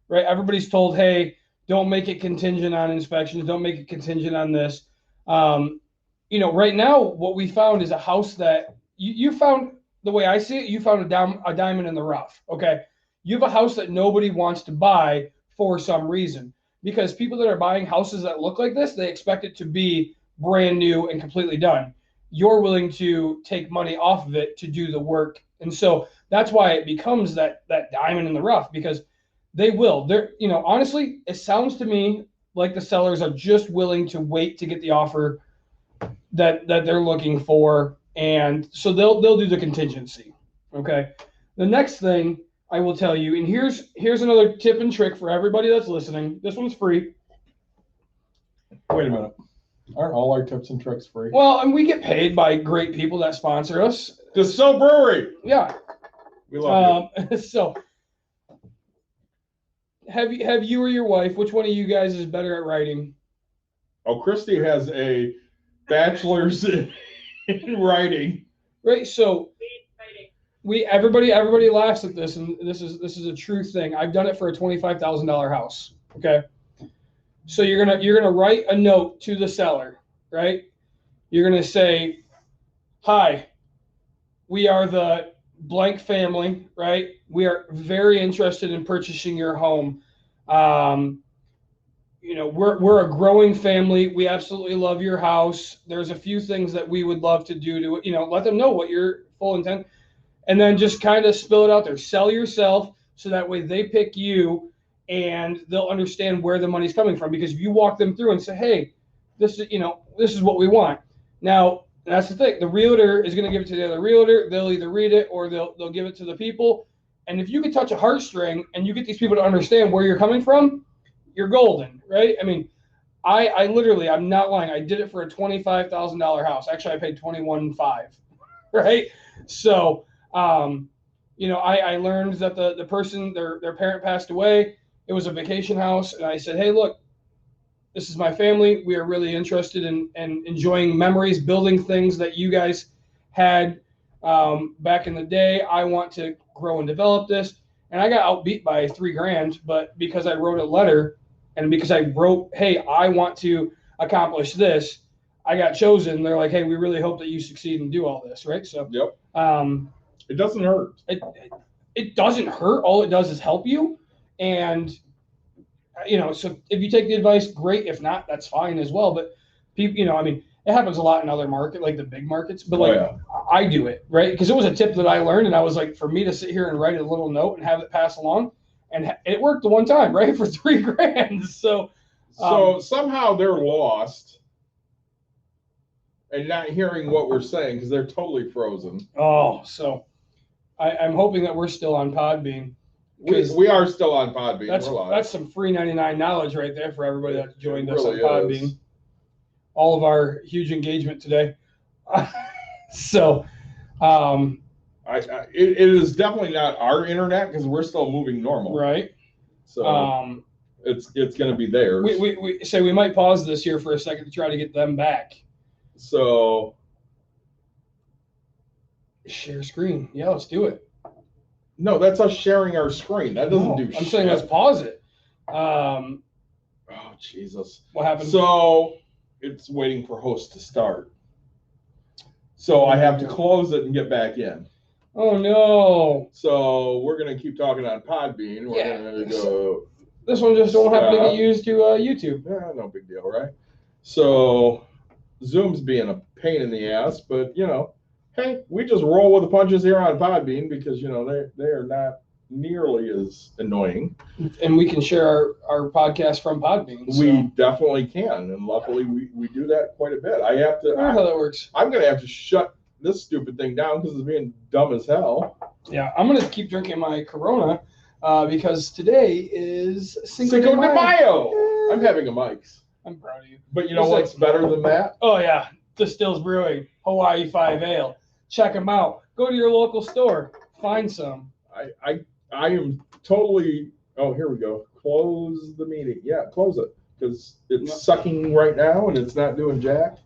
right? Everybody's told, hey, don't make it contingent on inspections. Don't make it contingent on this. Right now, what we found is a house that you found, the way I see it, you found a diamond in the rough. Okay. You have a house that nobody wants to buy for some reason, because people that are buying houses that look like this, they expect it to be brand new and completely done. You're willing to take money off of it to do the work. And so that's why it becomes that diamond in the rough, because they're, honestly, it sounds to me like the sellers are just willing to wait to get the offer that they're looking for. And so they'll do the contingency. Okay. The next thing I will tell you, and here's another tip and trick for everybody that's listening. This one's free. Wait a minute. Aren't all our tips and tricks free? Well, and we get paid by great people that sponsor us. Distill Brewery. Yeah. We love you. So have you or your wife, which one of you guys is better at writing? Oh, Christy has a bachelor's in writing. Right. So everybody laughs at this, and this is a true thing. I've done it for a $25,000 house. Okay. So you're gonna write a note to the seller, right? You're gonna say, "Hi, we are the blank family, right? We are very interested in purchasing your home. we're a growing family. We absolutely love your house. There's a few things that we would love to do to, let them know what your full intent, and then just kind of spill it out there. Sell yourself so that way they pick you and they'll understand where the money's coming from. Because if you walk them through and say, hey, this is what we want. Now, that's the thing. The realtor is going to give it to the other realtor. They'll either read it or they'll give it to the people. And if you can touch a heartstring and you get these people to understand where you're coming from, you're golden, right? I mean, I literally, I'm not lying. I did it for a $25,000 house. Actually, I paid $21,500, right? So, I learned that the person, their parent passed away. It was a vacation house. And I said, hey, look, this is my family. We are really interested in enjoying memories, building things that you guys had back in the day. I want to grow and develop this. And I got outbeat by $3,000, but because I wrote a letter and because I wrote, hey, I want to accomplish this, I got chosen. They're like, hey, we really hope that you succeed and do all this, right? So, yep. It doesn't hurt. It doesn't hurt. All it does is help you. And, so if you take the advice, great. If not, that's fine as well. But people, it happens a lot in other markets, like the big markets, but I do it, right? Because it was a tip that I learned, and I was like, for me to sit here and write a little note and have it pass along, and it worked the one time, right? For $3,000. So somehow they're lost and not hearing what we're saying because they're totally frozen. Oh, so I'm hoping that we're still on Podbean. We are still on Podbean. That's some free 99 knowledge right there for everybody that joined us really on Podbean. All of our huge engagement today. So, it is definitely not our internet because we're still moving normal. Right. So it's going to be theirs. We say we might pause this here for a second to try to get them back. So share screen. Yeah, let's do it. No, that's us sharing our screen. That doesn't do shit. I'm saying let's pause it. Oh, Jesus. What happened? So it's waiting for host to start. So I have to close it and get back in. Oh, no. So we're going to keep talking on Podbean. We're going to go. This one just don't happen to get used to YouTube. Yeah, no big deal, right? So Zoom's being a pain in the ass, but, hey, we just roll with the punches here on Podbean because, they are not nearly as annoying. And we can share our podcast from Podbean. So. We definitely can. And luckily, we do that quite a bit. I don't know how that works. I'm going to have to shut this stupid thing down because it's being dumb as hell. Yeah, I'm going to keep drinking my Corona because today is Cinco de Mayo. I'm having a Mike's. I'm proud of you. But you know what's better than that? Oh, yeah. Distills Brewing, Hawaii 5 Ale. Check them out. Go to your local store. Find some. I am totally. Oh, here we go. Close the meeting. Yeah, close it because it's sucking right now and it's not doing jack.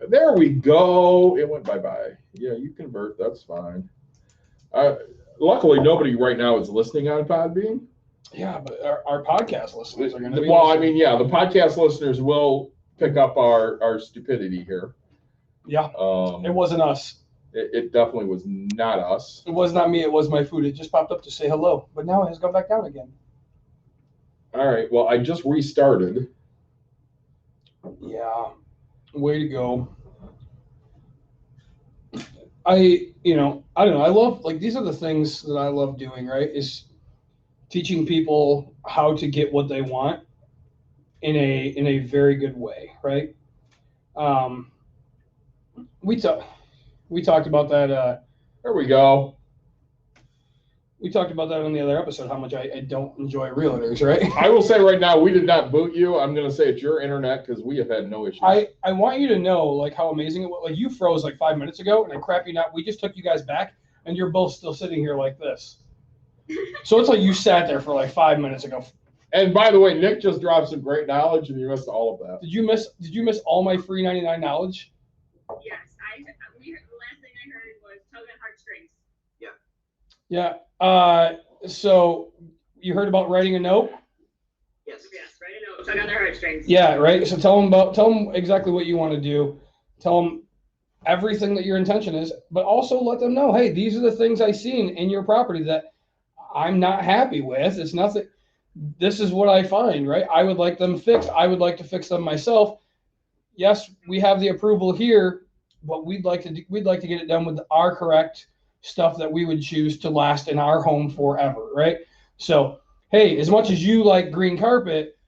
There we go. It went bye-bye. Yeah, you convert. That's fine. Luckily, nobody right now is listening on Podbean. Yeah, but our podcast listeners are going to be. Well, listening. The podcast listeners will pick up our stupidity here. Yeah. It wasn't us. It definitely was not us. It was not me. It was my food. It just popped up to say hello, but now it has gone back down again. All right. Well, I just restarted. Yeah. Way to go. I don't know. I love, these are the things that I love doing, right? Is teaching people how to get what they want in a very good way, right? We talked about that. There we go. We talked about that on the other episode, how much I don't enjoy realtors, right? I will say right now, we did not boot you. I'm going to say it's your internet because we have had no issues. I want you to know, how amazing it was. You froze 5 minutes ago, and I crap you not. We just took you guys back, and you're both still sitting here like this. So it's like you sat there for 5 minutes ago. And by the way, Nick just dropped some great knowledge, and you missed all of that. Did you miss all my free 99 knowledge? Yes. The last thing I heard was tug on heartstrings. Yeah. So you heard about writing a note? Yes, write a note. Tug on their heartstrings. Yeah, right. So tell them exactly what you want to do. Tell them everything that your intention is, but also let them know, hey, these are the things I've seen in your property that I'm not happy with. It's nothing. this is what I find, right? I would like them fixed. I would like to fix them myself. Yes, we have the approval here, but we'd like to get it done with our correct stuff that we would choose to last in our home forever, right? So, hey, as much as you like green carpet,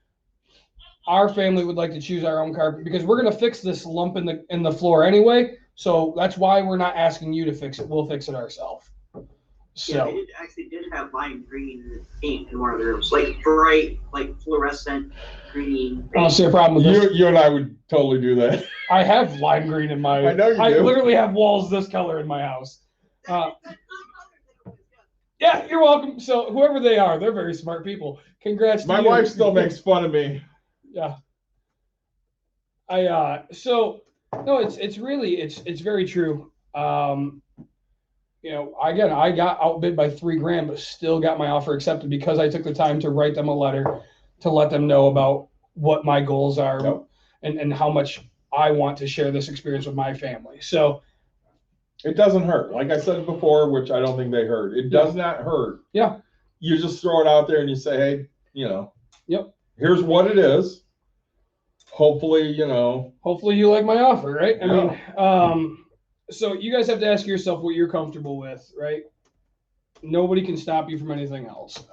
our family would like to choose our own carpet because we're going to fix this lump in the floor anyway. So that's why we're not asking you to fix it. We'll fix it ourselves. So yeah, they did have lime green paint in one of the rooms, like bright, like fluorescent green. I don't see a problem with this. You and I would totally do that. I have lime green in my. I know you do. Literally have walls this color in my house. Yeah, you're welcome. So whoever they are, they're very smart people. Congrats to My you. wife still makes fun of me. Yeah. So no, it's really it's very true. You know, again, I got outbid by $3,000, but still got my offer accepted because I took the time to write them a letter to let them know about what my goals are. Yep. and how much I want to share this experience with my family. So it doesn't hurt. Like I said before, which I don't think they heard. It does not hurt. Yeah. You just throw it out there and you say, hey, you know, yep. Here's what it is. Hopefully, Hopefully you like my offer, right? I Yeah. mean, so you guys have to ask yourself what you're comfortable with, right? Nobody can stop you from anything else.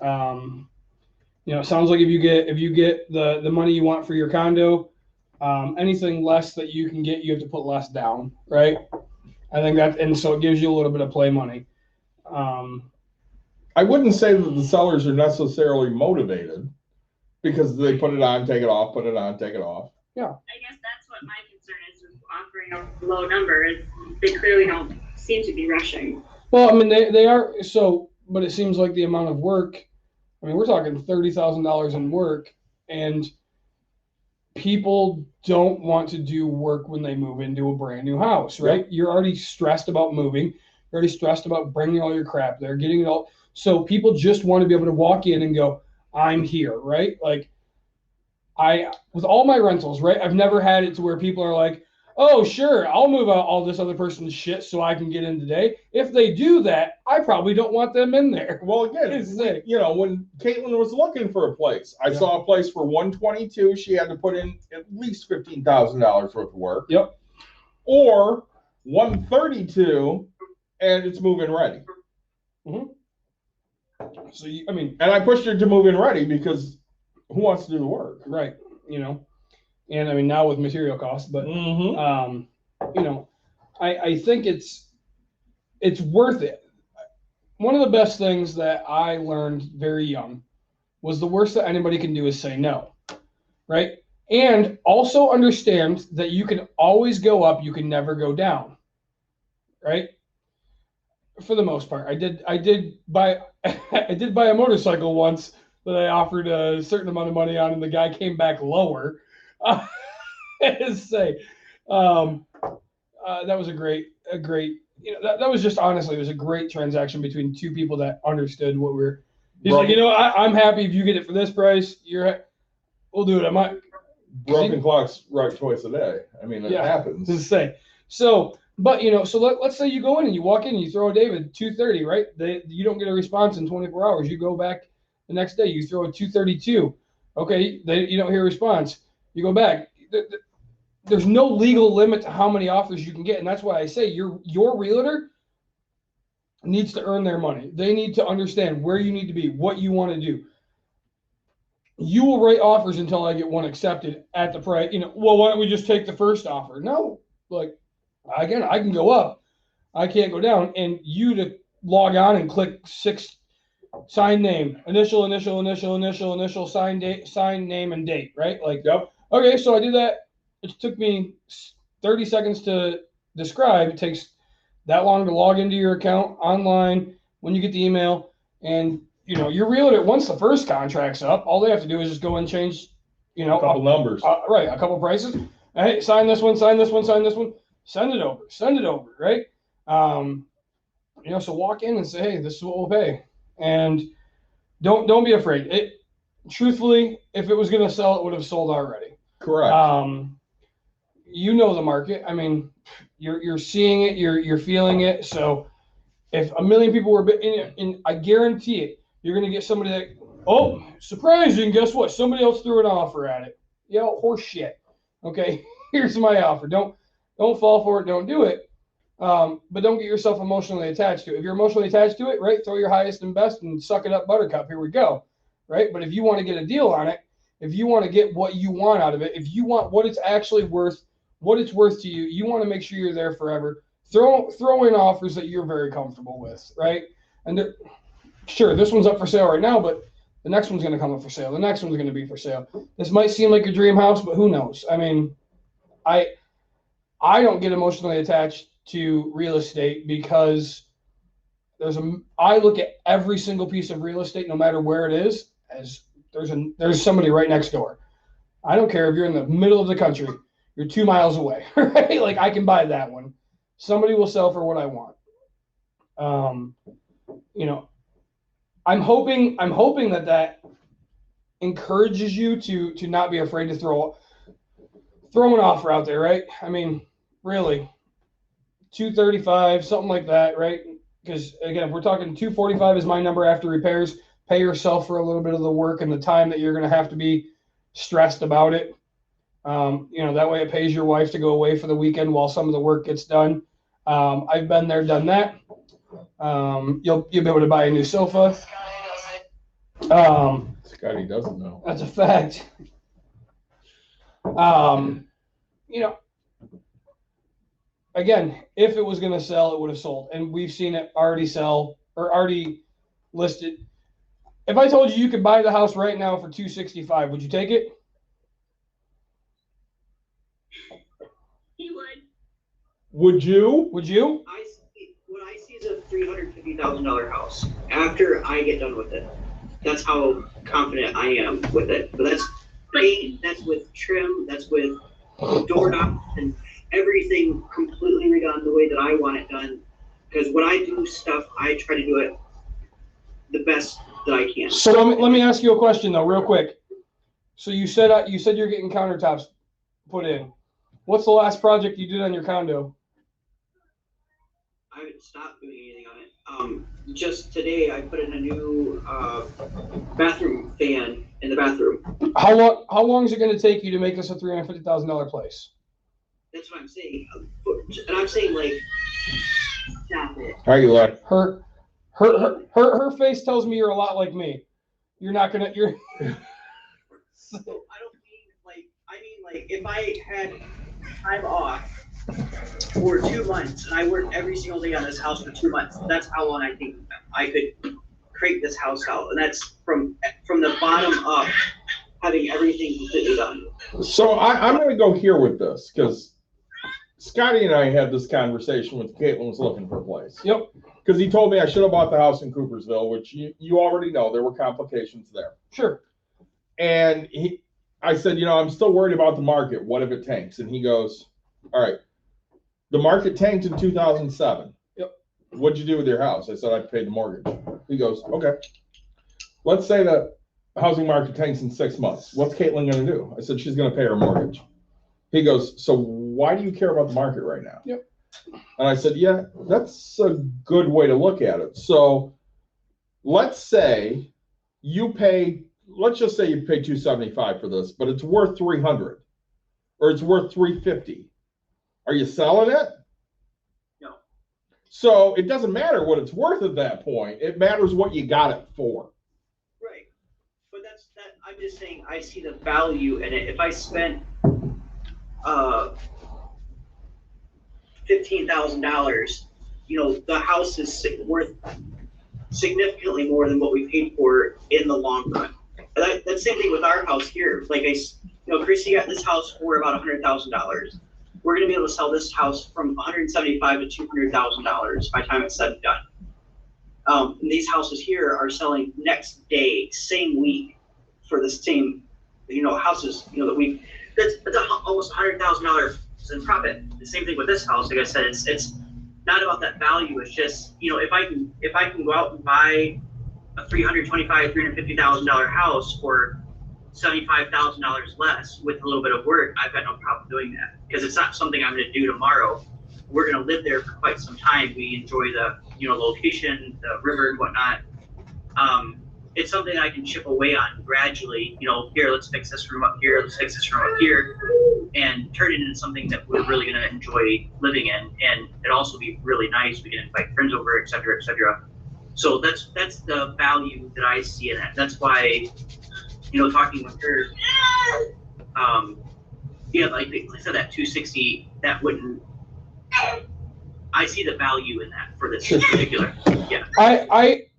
You know, it sounds like if you get the money you want for your condo, anything less that you can get, you have to put less down, right? I think and so it gives you a little bit of play money. I wouldn't say that the sellers are necessarily motivated because they put it on, take it off, put it on, take it off. Yeah. I guess that's what my concern is with offering a low number. Is they clearly don't seem to be rushing. Well, I mean, they are so, but it seems like the amount of work. I mean, we're talking $30,000 in work, and people don't want to do work when they move into a brand new house, right? Yep. You're already stressed about moving. You're already stressed about bringing all your crap there, getting it all. So people just want to be able to walk in and go, I'm here, right? Like with all my rentals, right? I've never had it to where people are like, oh, sure, I'll move out all this other person's shit so I can get in today. If they do that, I probably don't want them in there. Well, again, when Caitlin was looking for a place, I saw a place for $122. She had to put in at least $15,000 worth of work. Yep. Or $132, and it's move-in ready. Mm-hmm. So and I pushed her to move-in ready because who wants to do the work, right? And I mean, now with material costs, but I think it's worth it. One of the best things that I learned very young was the worst that anybody can do is say no, right? And also understand that you can always go up, you can never go down, right? For the most part, I did buy a motorcycle once that I offered a certain amount of money on, and the guy came back lower. That was a great, that was just honestly, it was a great transaction between two people that understood what he's like, I'm happy if you get it for this price. We'll do it. Broken clock's right twice a day. I mean, it happens. To say. So, but so let's say you go in and you walk in and you throw a David 230, right? You don't get a response in 24 hours. You go back the next day, you throw a 232. Okay, you don't hear a response. You go back. There's no legal limit to how many offers you can get, and that's why I say your realtor needs to earn their money. They need to understand where you need to be, what you want to do. You will write offers until I get one accepted at the price. Well, why don't we just take the first offer? No, I can go up. I can't go down. And you to log on and click 6 sign name, initial, sign date, sign name and date, right? Yep. Okay, so I did that. It took me 30 seconds to describe. It takes that long to log into your account online when you get the email. And, your realtor, once the first contract's up, all they have to do is just go and change, a couple numbers. Right, a couple prices. Hey, sign this one, sign this one, sign this one. Send it over, right? So walk in and say, hey, this is what we'll pay. And don't be afraid. Truthfully, if it was going to sell, it would have sold already. Correct. The market. I mean, you're seeing it, you're feeling it. So if a million people were in, I guarantee it, you're going to get somebody that Oh, surprising! Guess what? Somebody else threw an offer at it. Yeah, horse shit. Okay, here's my offer. Don't fall for it. Don't do it. But don't get yourself emotionally attached to it. If you're emotionally attached to it, right, throw your highest and best and suck it up, buttercup. Here we go, right? But if you want to get a deal on it, if you want to get what you want out of it, if you want what it's actually worth, what it's worth to you, you want to make sure you're there forever. Throw in offers that you're very comfortable with, right? And sure, this one's up for sale right now, but the next one's going to come up for sale. The next one's going to be for sale. This might seem like your dream house, but who knows? I mean, I don't get emotionally attached to real estate because I look at every single piece of real estate, no matter where it is, as there's somebody right next door. I don't care if you're in the middle of the country, you're 2 miles away, right? Like I can buy that one. Somebody will sell for what I want. You know, I'm hoping that encourages you to not be afraid to throw an offer out there, right? I mean, really, 235, something like that, right? Because again, if we're talking 245 is my number after repairs. Pay yourself for a little bit of the work and the time that you're going to have to be stressed about it. You know, that way it pays your wife to go away for the weekend while some of the work gets done. I've been there, done that. You'll be able to buy a new sofa. Scotty doesn't know. That's a fact. You know, again, if it was going to sell, it would have sold. And we've seen it already sell or already listed. If I told you could buy the house right now for $265, would you take it? He would. Would you? Would you? What I see is a $350,000 house after I get done with it. That's how confident I am with it. But that's paint, that's with trim, that's with door knobs and everything completely redone the way that I want it done. Because when I do stuff, I try to do it the best that I can. So let me ask you a question though, real quick. So you said you're getting countertops put in. What's the last project you did on your condo? I haven't stopped doing anything on it. Just today, I put in a new bathroom fan in the bathroom. How long is it going to take you to make this a $350,000 place? That's what I'm saying. And I'm saying like, stop it. How you like? Her face tells me you're a lot like me. You're not gonna. You're. So I don't mean like. I mean like if I had time off for 2 months and I worked every single day on this house for 2 months. That's how long I think I could create this house out, and that's from the bottom up, having everything completely done. So I'm going to go here with this because Scotty and I had this conversation when Caitlin was looking for a place. Yep. Because he told me I should have bought the house in Coopersville, which you already know there were complications there. Sure. And I said, you know, I'm still worried about the market. What if it tanks? And he goes, all right, the market tanked in 2007. Yep. What'd you do with your house? I said, I paid the mortgage. He goes, okay. Let's say the housing market tanks in 6 months. What's Caitlin going to do? I said, she's going to pay her mortgage. He goes, so why do you care about the market right now? Yep. And I said, yeah, that's a good way to look at it. So let's say let's just say you pay $275 for this, but it's worth $300 or it's worth $350. Are you selling it? No. So it doesn't matter what it's worth at that point. It matters what you got it for. Right. But I'm just saying I see the value in it. If I spent $15,000, you know, the house is worth significantly more than what we paid for in the long run. That's the same thing with our house here. Like Chrissy got this house for about $100,000. We're going to be able to sell this house from $175,000 to $200,000 by the time it's said and done. And these houses here are selling next day, same week, for the same, houses, that that's almost $100,000 in profit. The same thing with this house. Like I said, it's not about that value. It's just, if I can go out and buy a $350,000 house for $75,000 less with a little bit of work, I've got no problem doing that, because it's not something I'm going to do tomorrow. We're going to live there for quite some time. We enjoy the location, the river and whatnot. it's something I can chip away on gradually. You know, here, let's fix this room up here, let's fix this room up here, and turn it into something that we're really going to enjoy living in. And it also be really nice. We can invite friends over, et cetera, et cetera. So that's the value that I see in it. That's why, you know, talking with her, yeah, like I said, that 260, that wouldn't. I see the value in that for this particular. Yeah.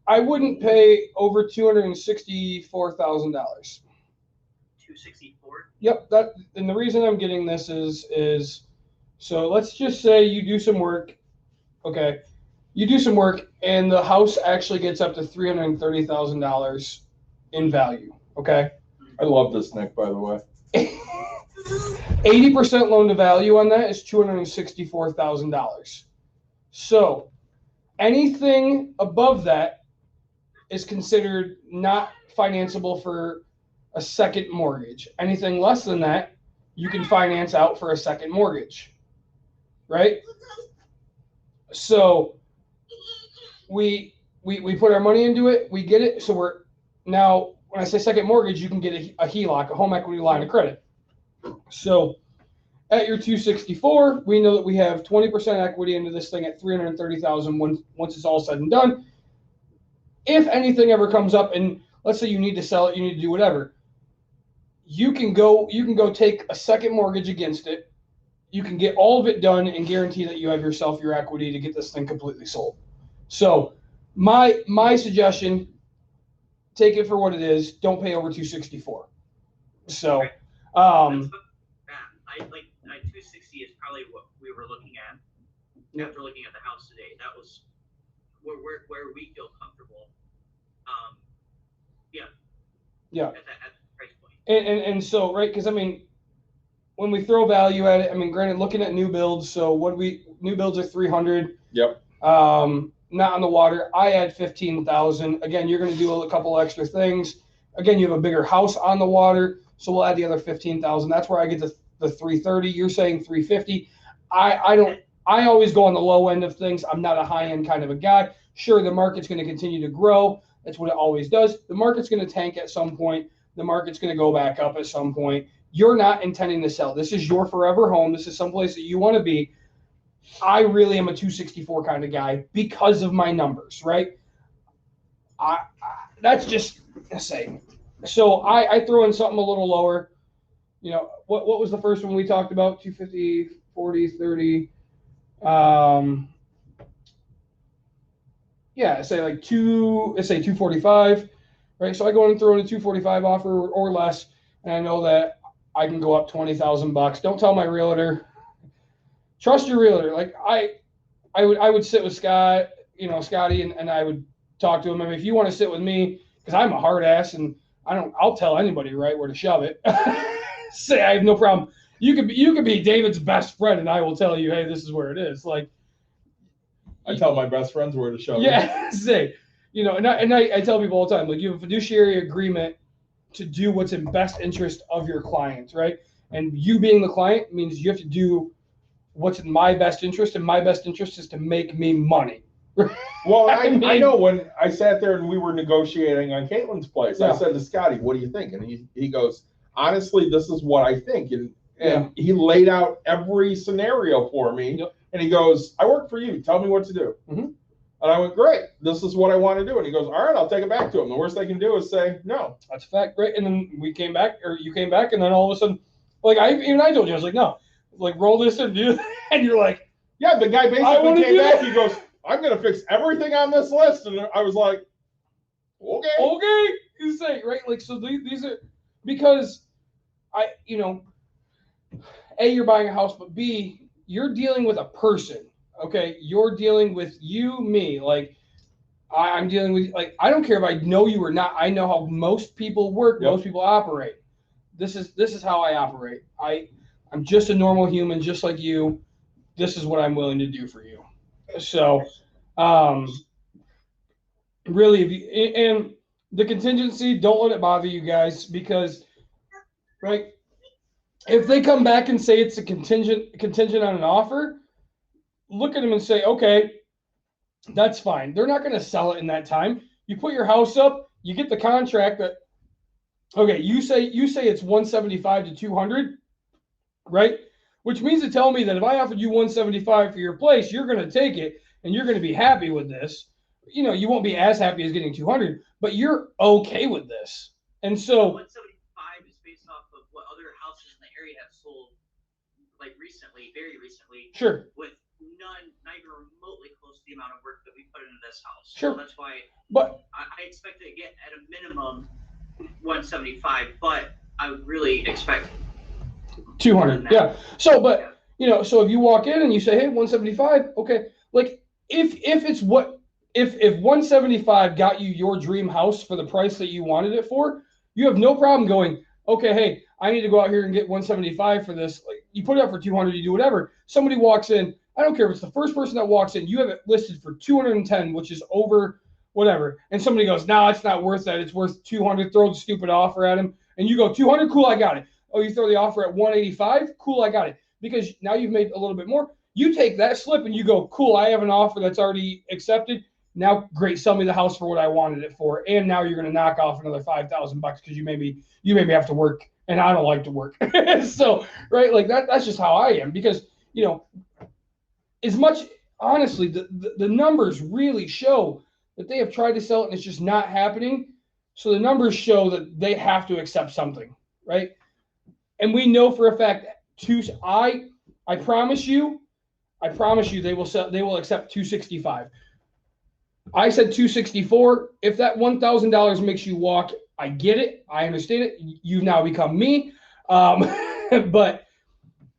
I wouldn't pay over $264,000. 264. Yep, and the reason I'm getting this is so let's just say you do some work, okay? You do some work and the house actually gets up to $330,000 in value, okay? I love this, Nick, by the way. 80% loan to value on that is $264,000. So anything above that is considered not financeable for a second mortgage. Anything less than that, you can finance out for a second mortgage, right? So we put our money into it, we get it. So we're now, when I say second mortgage, you can get a HELOC, a home equity line of credit. So at your 264, we know that we have 20% equity into this thing at $330,000 once it's all said and done. If anything ever comes up, and let's say you need to sell it, you need to do whatever, you can go take a second mortgage against it. You can get all of it done and guarantee that you have yourself your equity to get this thing completely sold. So my suggestion, take it for what it is. Don't pay over 264. So I like 260 is probably what we were looking at after looking at the house today. That was where we feel comfortable. Yeah. At the price point. And so, right, because I mean, when we throw value at it, I mean, granted, looking at new builds, so new builds are 300. Yep. Not on the water. I add 15,000. Again, you're going to do a couple extra things. Again, you have a bigger house on the water, so we'll add the other 15,000. That's where I get the 330. You're saying 350. I always go on the low end of things. I'm not a high end kind of a guy. Sure, the market's going to continue to grow. That's what it always does. The market's going to tank at some point. The market's going to go back up at some point. You're not intending to sell. This is your forever home. This is someplace that you want to be. I really am a 264 kind of guy because of my numbers, right? That's just a saying. So I throw in something a little lower. You know, what was the first one we talked about? 250, 40, 30. Yeah, say 245, right? So I go in and throw in a 245 offer or less, and I know that I can go up $20,000. Don't tell my realtor. Trust your realtor. Like I would sit with Scott, Scotty, and I would talk to him. I mean, if you want to sit with me, because I'm a hard ass and I'll tell anybody right where to shove it. Say I have no problem. You could be David's best friend, and I will tell you, hey, this is where it is. Like I tell my best friends where to shove it. Yeah, say, and I tell people all the time, like you have a fiduciary agreement to do what's in best interest of your clients, right? And you being the client means you have to do what's in my best interest, and my best interest is to make me money. Well, I know when I sat there and we were negotiating on Caitlin's place, Yeah. I said to Scotty, what do you think? And he goes, honestly, this is what I think. And he laid out every scenario for me. Yep. And he goes, I work for you. Tell me what to do. Mm-hmm. And I went, great. This is what I want to do. And he goes, all right, I'll take it back to him. The worst they can do is say no. That's a fact, right? And then you came back, and then all of a sudden, like I told you, I was like, no, like roll this and do, and you're like, yeah, the guy basically came back. He goes, I'm gonna fix everything on this list, and I was like, okay, you say, right? Like, so these are because A, you're buying a house, but B, you're dealing with a person. Okay, you're dealing with you, me. Like I'm dealing with, like, I don't care if I know you or not. I know how most people work. Yep. Most people operate. This is how I operate. I'm just a normal human, just like you. This is what I'm willing to do for you. So, really, and the contingency, don't let it bother you guys, because, right, if they come back and say it's a contingent on an offer, look at them and say, okay, that's fine. They're not going to sell it in that time. You put your house up, you get the contract that, okay, you say it's 175 to 200, right? Which means to tell me that if I offered you 175 for your place, you're going to take it and you're going to be happy with this. You know, you won't be as happy as getting 200, but you're okay with this. And so 175 is based off of what other houses in the area have sold, like recently, very recently. Sure. With not even remotely close to the amount of work that we put into this house. Sure. So that's why but I expect to get at a minimum 175, but I would really expect 200. Yeah. So, but you know, so if you walk in and you say, hey, 175, okay, like if 175 got you your dream house for the price that you wanted it for, you have no problem going, okay, hey, I need to go out here and get 175 for this. Like, you put it up for 200, you do whatever. Somebody walks in, I don't care if it's the first person that walks in, you have it listed for 210, which is over whatever. And somebody goes, no, it's not worth that. It's worth 200. Throw the stupid offer at him. And you go, 200, cool, I got it. Oh, you throw the offer at 185, cool, I got it. Because now you've made a little bit more. You take that slip and you go, cool, I have an offer that's already accepted. Now, great, sell me the house for what I wanted it for. And now you're going to knock off another $5,000 because you maybe have to work, and I don't like to work. So, right, like that's just how I am. Because, you know, as much, honestly, the numbers really show that they have tried to sell it and it's just not happening. So the numbers show that they have to accept something, right? And we know for a fact, I promise you, they will accept 265. I said 264. If that $1,000 makes you walk, I get it. I understand it. You've now become me. But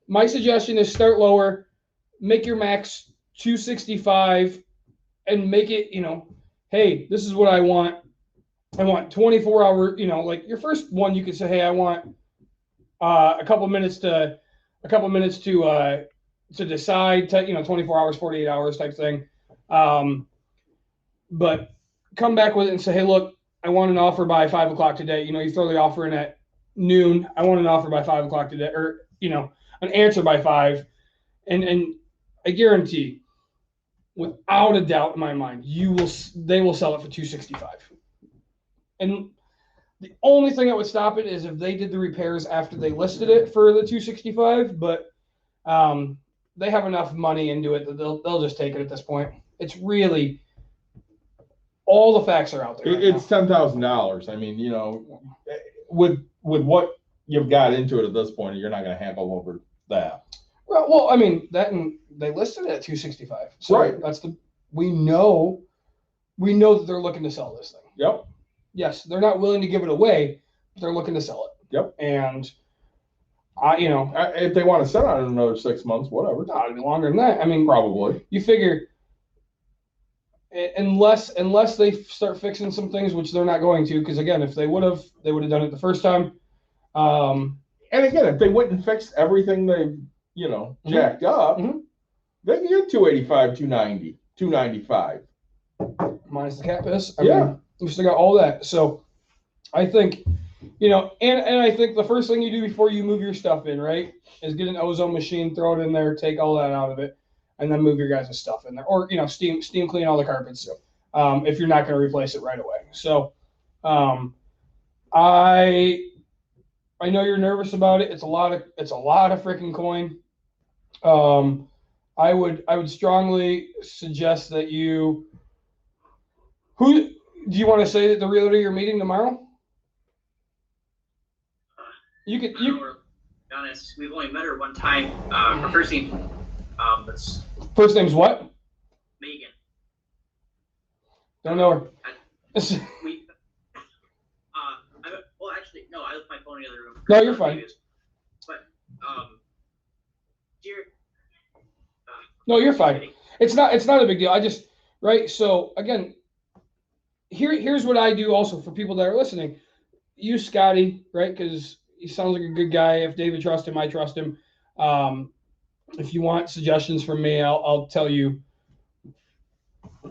my suggestion is start lower, make your max 265, and make it, you know, hey, this is what I want. I want 24 hour, you know, like your first one, you could say, hey, I want a couple minutes to decide, 24 hours, 48 hours type thing. But come back with it and say, hey, look, I want an offer by 5 o'clock today. You know, you throw the offer in at noon. I want an offer by 5 o'clock today, or, you know, an answer by 5. And I guarantee, without a doubt in my mind, they will sell it for 265. And the only thing that would stop it is if they did the repairs after they listed it for the 265, but they have enough money into it that they'll just take it at this point. It's really, all the facts are out there. It's $10,000. I mean, you know, with what you've got into it at this point, you're not going to handle over that. Well, I mean, and they listed it at 265. So right. We know that they're looking to sell this thing. Yep. Yes, they're not willing to give it away, but they're looking to sell it. Yep. And if they want to sell it in another 6 months, whatever. Not any longer than that. I mean, probably. You figure, unless they start fixing some things, which they're not going to, because again, if they would have done it the first time. And again, if they wouldn't fix everything they, you know, jacked up, they can get 285, 290, 295. Minus the cat piss. I mean, we still got all that. So I think, you know, and I think the first thing you do before you move your stuff in, right, is get an ozone machine, throw it in there, take all that out of it, and then move your guys' stuff in there. Or, you know, steam clean all the carpets if you're not going to replace it right away. So I know you're nervous about it. It's a lot of freaking coin. I would strongly suggest that who do you want to say that the realtor you're meeting tomorrow? Be honest, we've only met her one time. Her first name, first name's what? Megan. Don't know her. Well, actually, no, I left my phone in the other room. No, you're fine. But, no, you're fine. It's not a big deal. I just, right. So again, here's what I do also for people that are listening. Use Scotty, right? Because he sounds like a good guy. If David trusts him, I trust him. If you want suggestions from me, I'll tell you.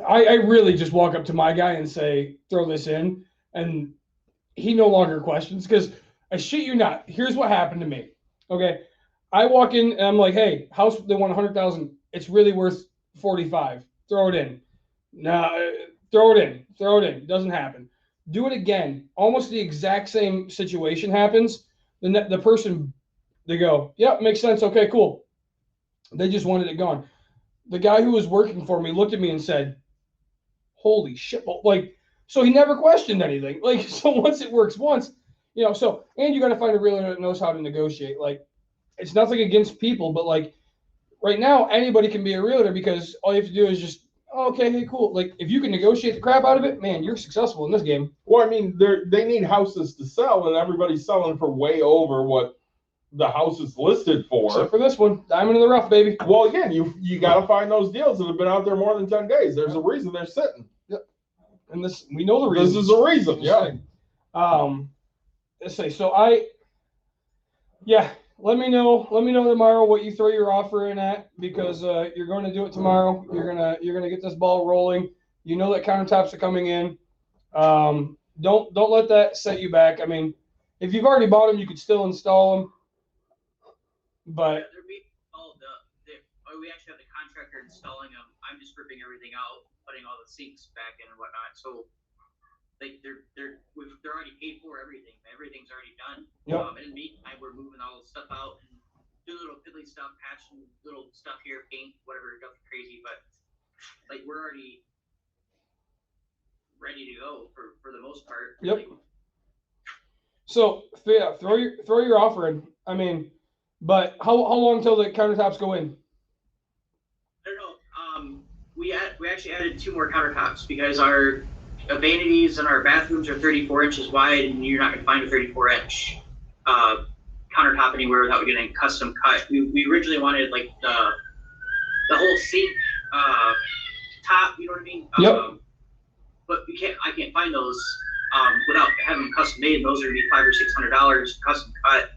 I really just walk up to my guy and say, throw this in. And he no longer questions, because I shit you not. Here's what happened to me. Okay. I walk in and I'm like, hey, house, they want 100,000. It's really worth 45. Throw it in. No, throw it in. It doesn't happen. do it again. Almost the exact same situation happens. The person, they go, yeah, makes sense. Okay, cool. They just wanted it gone. The guy who was working for me looked at me and said, holy shit. Like, so he never questioned anything. Like, so once it works once, so, and you got to find a realtor that knows how to negotiate. Like, it's nothing against people, but like right now, anybody can be a realtor because all you have to do is just, oh, okay, hey, cool. Like, if you can negotiate the crap out of it, man, you're successful in this game. Well, I mean, they need houses to sell, and everybody's selling for way over what the house is listed for. Except for this one, diamond in the rough, baby. Well, again, you got to find those deals that have been out there more than 10 days. There's a reason they're sitting. Yep. And we know the reason. This is a reason. Yeah. Let's say so. Let me know tomorrow what you throw your offer in at, because you're going to do it tomorrow. You're gonna get this ball rolling. You know that countertops are coming in. Don't let that set you back. I mean, if you've already bought them, you could still install them. But they're being installed. We actually have the contractor installing them. I'm just ripping everything out, putting all the sinks back in and whatnot. So they're already paid for everything. Everything's already done. Yep. In the meantime, we're moving all the stuff out and do little piddly stuff, patching little stuff here, paint, whatever, nothing crazy. But like we're already ready to go for the most part. Yep. So yeah, throw your offer in. I mean, but how long till the countertops go in? I don't know. We actually added 2 more countertops because our vanities and our bathrooms are 34 inches wide, and you're not going to find a 34-inch countertop anywhere without getting custom cut. We originally wanted like the whole sink top, you know what I mean? Yep. But I can't find those without having them custom made. Those are going to be $500 or $600 custom cut.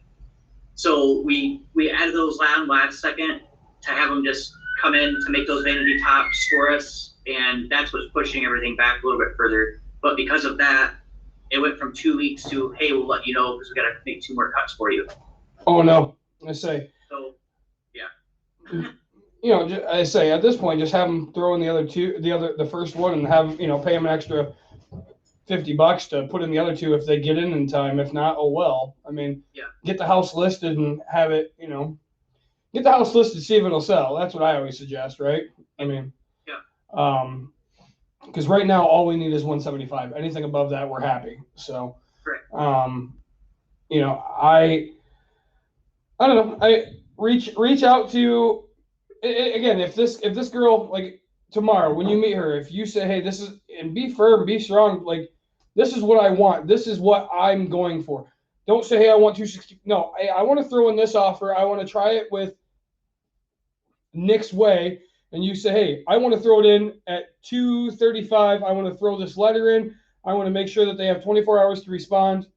So we added those last second to have them just come in to make those vanity tops for us. And that's what's pushing everything back a little bit further. But because of that, it went from 2 weeks to, hey, we'll let you know because we got to make 2 more cuts for you. Oh no, I say. So, yeah. I say at this point, just have them throw in the first one, and have pay them an extra $50 to put in the other 2 if they get in time. If not, oh well. I mean, yeah. Get the house listed and have it. Get the house listed, see if it'll sell. That's what I always suggest, right? I mean. Because right now all we need is 175. Anything above that, we're happy. So, correct. I don't know. I reach out to, again, if this girl, like tomorrow when you meet her, if you say, hey, this is, and be firm, be strong, like this is what I want, this is what I'm going for. Don't say, hey, I want 260. No, I want to throw in this offer. I want to try it with Nick's way. And you say, hey, I want to throw it in at 235. I want to throw this letter in. I want to make sure that they have 24 hours to respond.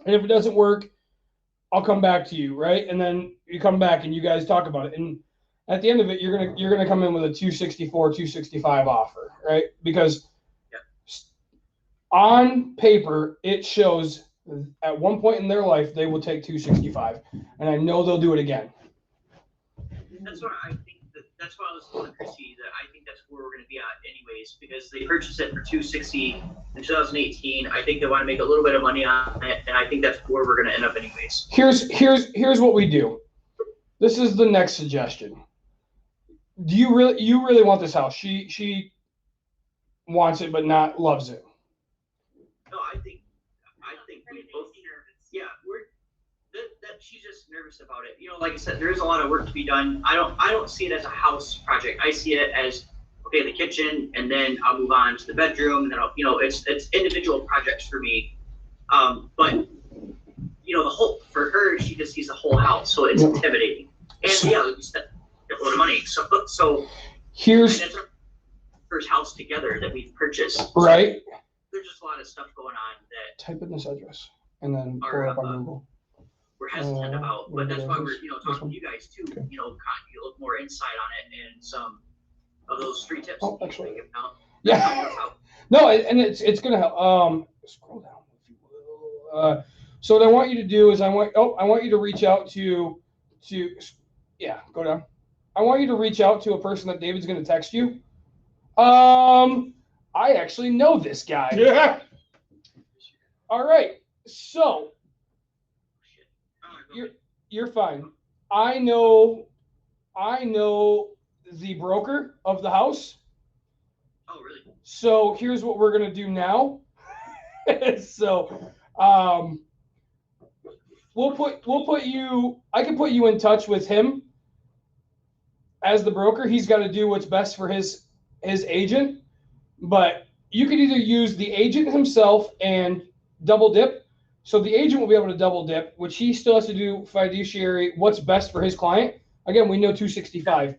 And if it doesn't work, I'll come back to you, right? And then you come back and you guys talk about it. And at the end of it, you're gonna come in with a 264, 265 offer, right? Because on paper, it shows at one point in their life they will take 265, and I know they'll do it again. That's what I think. That's why I was telling Chrissy that I think that's where we're going to be at anyways, because they purchased it for $260 in 2018. I think they want to make a little bit of money on it, and I think that's where we're going to end up anyways. Here's what we do. This is the next suggestion. Do you really want this house? She wants it, but not loves it. No, I think we both. Yeah, she's just nervous about it. Like I said, there is a lot of work to be done. I don't see it as a house project. I see it as, okay, the kitchen, and then I'll move on to the bedroom, and then it's individual projects for me. But the whole, for her, she just sees the whole house, so it's intimidating. And we spent a lot of money. So here's our first house together that we've purchased. Right. So there's just a lot of stuff going on that. Type in this address and then pull it up on Google. We're hesitant about, but that's why we're talking to you guys too. Okay. You look more insight on it and some of those free tips. Oh, actually, yeah. No, and it's gonna help. Scroll down if you will. So what I want you to do is I want you to reach out to go down. I want you to reach out to a person that David's gonna text you. I actually know this guy. Yeah. All right. So Shit. Oh, you're fine. I know the broker of the house. oh, really? So here's what we're gonna do now. So we'll put you. I can put you in touch with him as the broker. He's got to do what's best for his agent, but you could either use the agent himself and double dip. So the agent will be able to double dip, which he still has to do fiduciary what's best for his client. Again, we know 265.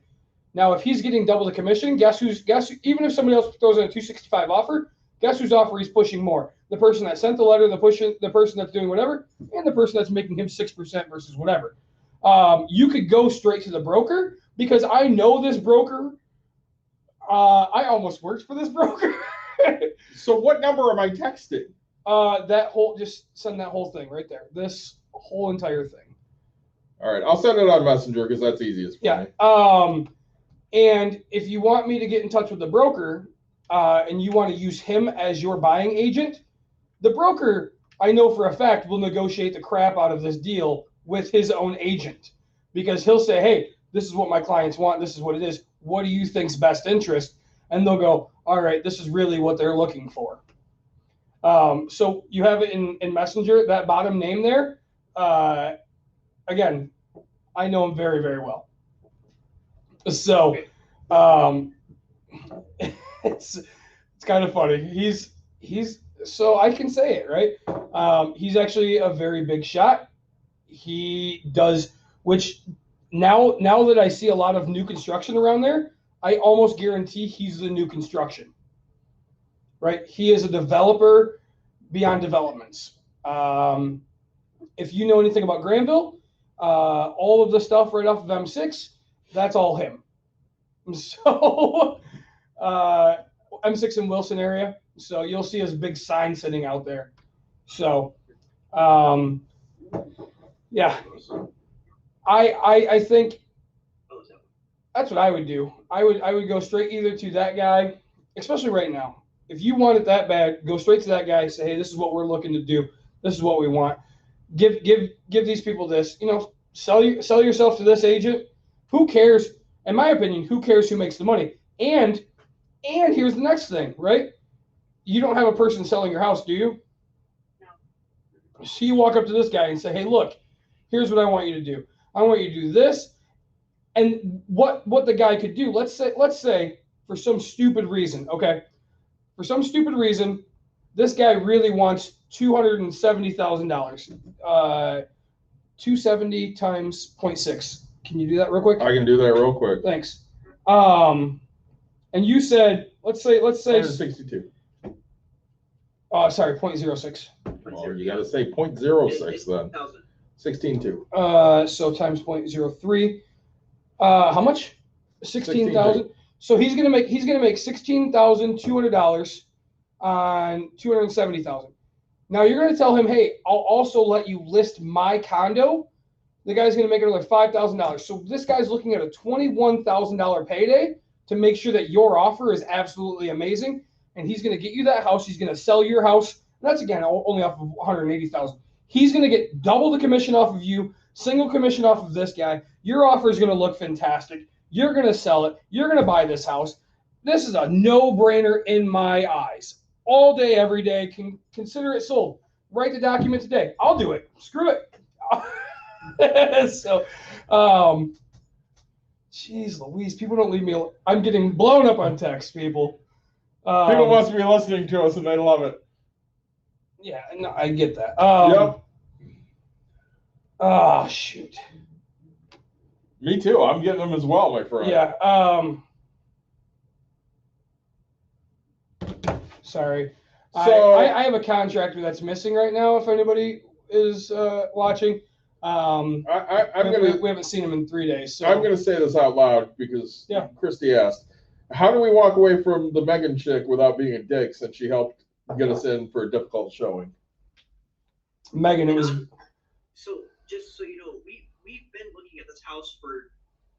Now, if he's getting double the commission, guess who, even if somebody else throws in a 265 offer, guess whose offer he's pushing more? The person that sent the letter, the person that's doing whatever, and the person that's making him 6% versus whatever. You could go straight to the broker because I know this broker. I almost worked for this broker. So what number am I texting? Just send that whole thing right there. This whole entire thing. All right, I'll send it on Messenger because that's easiest for me. And if you want me to get in touch with the broker, and you want to use him as your buying agent, the broker, I know for a fact, will negotiate the crap out of this deal with his own agent, because he'll say, hey, this is what my clients want. This is what it is. What do you think's best interest? And they'll go, all right, this is really what they're looking for. So you have it in Messenger, that bottom name there. Again, I know him very, very well. So it's kind of funny. He's so I can say it, right? He's actually a very big shot. He does, which now that I see a lot of new construction around there, I almost guarantee he's the new construction, right? He is a developer beyond developments. If you know anything about Granville, all of the stuff right off of M6, that's all him. So M6 in Wilson area. So you'll see his big sign sitting out there. So yeah, I think that's what I would do. I would go straight either to that guy, especially right now. If you want it that bad, go straight to that guy. Say, hey, this is what we're looking to do. This is what we want. Give these people this. Sell yourself to this agent. Who cares? In my opinion, who cares who makes the money? And here's the next thing, right? You don't have a person selling your house, do you? No. So you walk up to this guy and say, hey, look, here's what I want you to do. I want you to do this. And what the guy could do, let's say for some stupid reason, okay? For some stupid reason, this guy really wants $270,000. 270 times 0.6. Can you do that real quick? I can do that real quick. Thanks. And you said, let's say 162. Sorry, 0.06. Well, you got to say 0.06 then. 16.2. So times 0.03. How much? 16,000. So he's gonna make $16,200 on 270,000. Now you're gonna tell him, hey, I'll also let you list my condo. The guy's gonna make another $5,000. So this guy's looking at a $21,000 payday to make sure that your offer is absolutely amazing, and he's gonna get you that house. He's gonna sell your house. That's again only off of 180,000. He's gonna get double the commission off of you, single commission off of this guy. Your offer is gonna look fantastic. You're gonna sell it. You're gonna buy this house. This is a no-brainer in my eyes. All day, every day. Consider it sold. Write the document today. I'll do it. Screw it. So, geez Louise, people don't leave me alone. I'm getting blown up on text, people. People must be listening to us and they love it. Yeah, no, I get that. Yep. Oh, shoot. Me too. I'm getting them as well, my friend. Yeah. Sorry. So I have a contractor that's missing right now. If anybody is watching, we haven't seen him in 3 days. So I'm gonna say this out loud because Christy asked, how do we walk away from the Megan chick without being a dick since she helped get us in for a difficult showing? Megan, it was. So just so you know, we've been looking at this house for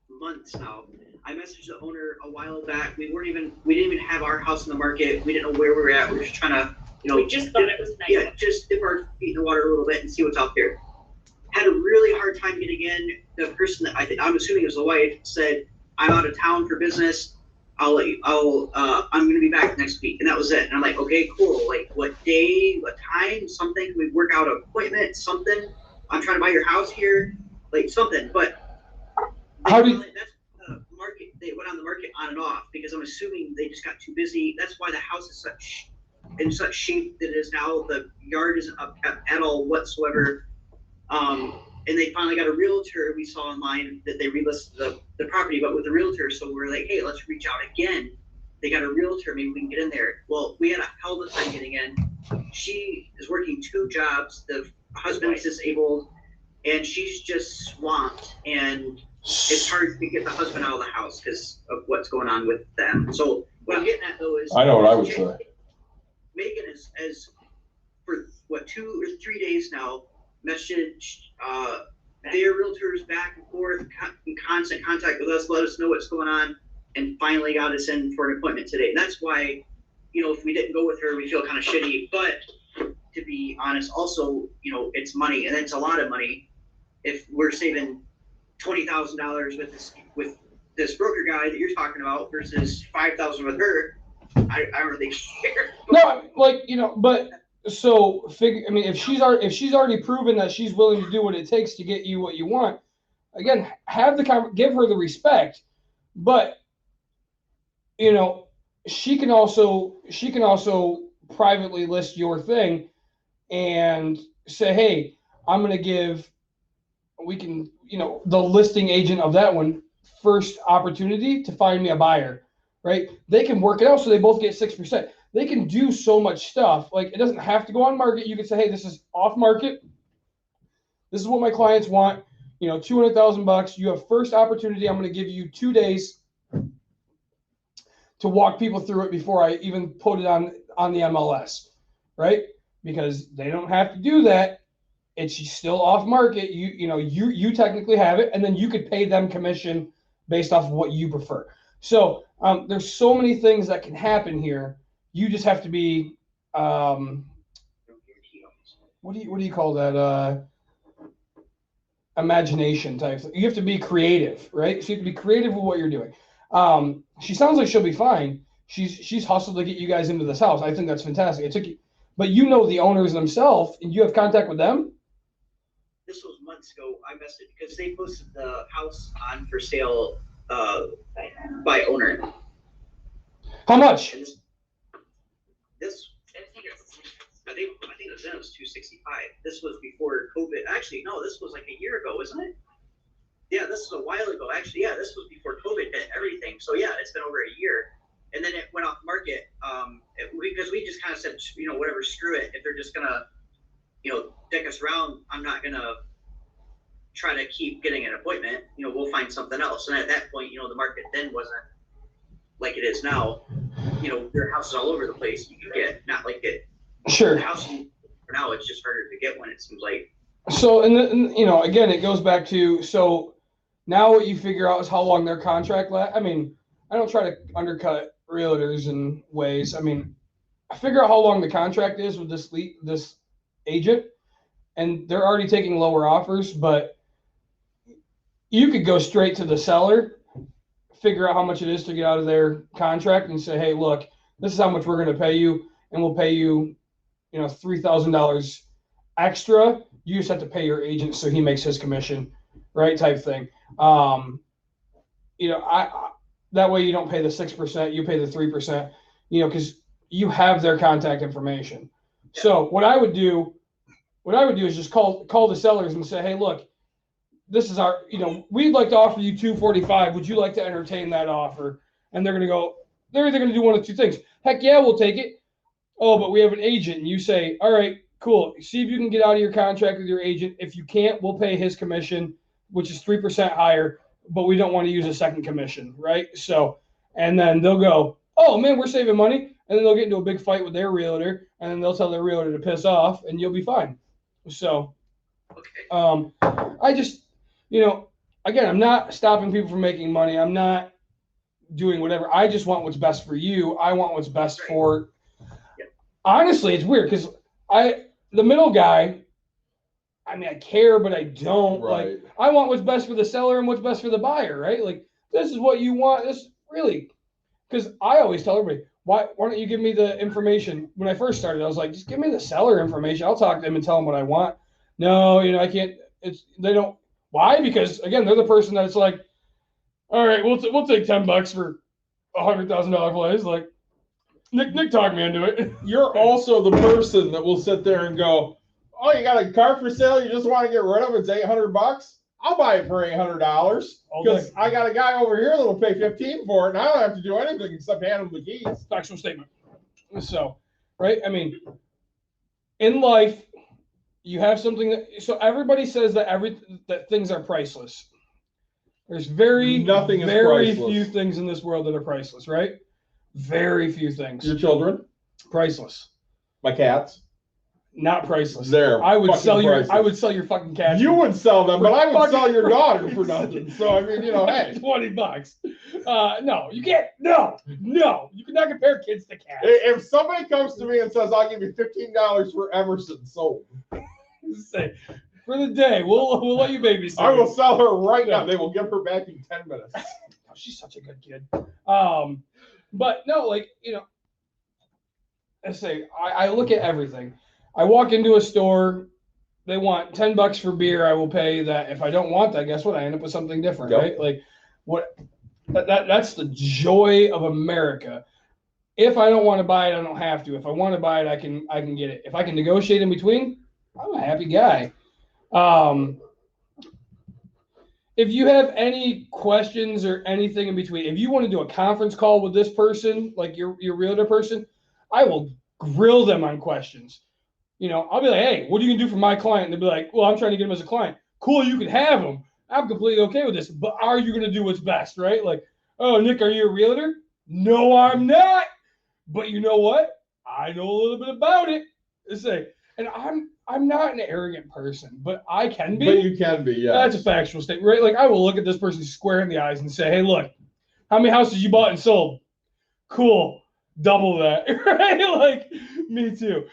months now. I messaged the owner a while back. We didn't even have our house in the market. We didn't know where we were at. We were just trying to We just thought it was nice. Yeah, just dip our feet in the water a little bit and see what's out there. Had a really hard time getting in. The person that I'm assuming is the wife said, "I'm out of town for business. I'm going to be back next week," and that was it. And I'm like, okay, cool. Like, what day, what time, something? Can we work out an appointment? Something? I'm trying to buy your house here, like something. But that's the market. They went on the market on and off because I'm assuming they just got too busy. That's why the house is in such shape that it is now. The yard isn't up at all whatsoever. And they finally got a realtor. We saw online that they relisted the property, but with the realtor. So we're like, hey, let's reach out again. They got a realtor. Maybe we can get in there. Well, we had a hell of a time getting in. She is working 2 jobs. The husband is disabled, and she's just swamped. And it's hard to get the husband out of the house because of what's going on with them. So what I'm getting at, though, is I know what I would say. Megan is for 2 or 3 days now, messaged their realtors back and forth, in constant contact with us, let us know what's going on, and finally got us in for an appointment today. And that's why, if we didn't go with her, we feel kind of shitty. But to be honest, also, it's money, and it's a lot of money. If we're saving $20,000 with this broker guy that you're talking about versus $5,000 with her, I don't really care. No, but so if she's already proven that she's willing to do what it takes to get you what you want, again, give her the respect, but she can also privately list your thing and say, hey, the listing agent of that one first opportunity to find me a buyer, right? They can work it out so they both get 6%. They can do so much stuff. Like, it doesn't have to go on market. You can say, hey, this is off market. This is what my clients want. $200,000. You have first opportunity. I'm going to give you 2 days to walk people through it before I even put it on the MLS, right? Because they don't have to do that. It's still off market. You technically have it, and then you could pay them commission based off of what you prefer. So there's so many things that can happen here. You just have to be, what do you call that? Imagination type. You have to be creative, right? So you have to be creative with what you're doing. She sounds like she'll be fine. She's hustled to get you guys into this house. I think that's fantastic. It took you, but the owners themselves, and you have contact with them. This was months ago. I messaged because they posted the house on for sale by owner. How much? I think it was $265. This was before COVID. Actually, no, this was like a year ago, isn't it? Yeah, this was a while ago. Actually, yeah, this was before COVID hit everything. So yeah, it's been over a year. And then it went off market because we just kind of said, whatever, screw it. If they're just gonna, dick us around, I'm not gonna try to keep getting an appointment. We'll find something else. And at that point, the market then wasn't like it is now. There are houses all over the place. You can get not like it. Sure. The house for now, it's just harder to get one. It seems like. So, and again, it goes back to, so now what you figure out is how long their contract lasts. I mean, I don't try to undercut realtors in ways. I mean, I figure out how long the contract is with this agent, and they're already taking lower offers, but you could go straight to the seller, figure out how much it is to get out of their contract, and say, hey, look, this is how much we're going to pay you, and we'll pay you, $3,000 extra. You just have to pay your agent so he makes his commission, right? Type thing. That way you don't pay the 6%, you pay the 3%, because you have their contact information. Yeah. So what I would do is just call the sellers and say, hey, look, this is our, we'd like to offer you $245. Would you like to entertain that offer? And they're either going to do one of two things. Heck yeah, we'll take it. Oh, but we have an agent. And you say, all right, cool. See if you can get out of your contract with your agent. If you can't, we'll pay his commission, which is 3% higher, but we don't want to use a second commission, right? So, and then they'll go, oh man, we're saving money. And then they'll get into a big fight with their realtor, and then they'll tell their realtor to piss off, and you'll be fine. So, I just, again, I'm not stopping people from making money. I'm not doing whatever. I just want what's best for you. I want what's best for honestly, it's weird because the middle guy, I mean, I care, but I don't. Right. Like, I want what's best for the seller and what's best for the buyer, right? Like, this is what you want. This really, because I always tell everybody, why don't you give me the information? When I first started, I was like, just give me the seller information. I'll talk to them and tell them what I want. No, I can't. They don't. Why? Because again, they're the person that's like, all right, we'll take $10 for $100,000 plays. Like, Nick talked me into it. You're also the person that will sit there and go, oh, you got a car for sale you just want to get rid of, it's $800. I'll buy it for $800 because I got a guy over here that'll pay $15 for it, and I don't have to do anything except hand him the keys. Factual statement. So, right? I mean, in life, you have something that. So everybody says that things are priceless. There's very priceless. few things in this world that are priceless, right? Very few things. Your children, priceless. My cats, not priceless. I would sell your fucking cat. You would sell them, but I would sell your daughter for nothing. So I mean, hey, $20. No, you can't. No, you cannot compare kids to cats. If somebody comes to me and says, "I'll give you $15 for Emerson," sold. Say, for the day, we'll let you babysit. I will sell her right now. They will give her back in 10 minutes. Oh, she's such a good kid. But no, like I say, I look at everything. I walk into a store, they want $10 for beer. I will pay that. If I don't want that, guess what? I end up with something different, right? Like what? That's the joy of America. If I don't want to buy it, I don't have to. If I want to buy it, I can get it. If I can negotiate in between, I'm a happy guy. If you have any questions or anything in between, if you want to do a conference call with this person, like your realtor person, I will grill them on questions. I'll be like, hey, what are you going to do for my client? And they'll be like, well, I'm trying to get him as a client. Cool, you can have him. I'm completely okay with this. But are you going to do what's best, right? Like, oh, Nick, are you a realtor? No, I'm not. But you know what? I know a little bit about it. And I'm not an arrogant person, but I can be. But you can be, yeah. That's a factual statement, right? Like, I will look at this person square in the eyes and say, hey, look, how many houses you bought and sold? Cool. Double that, right? Like, me too.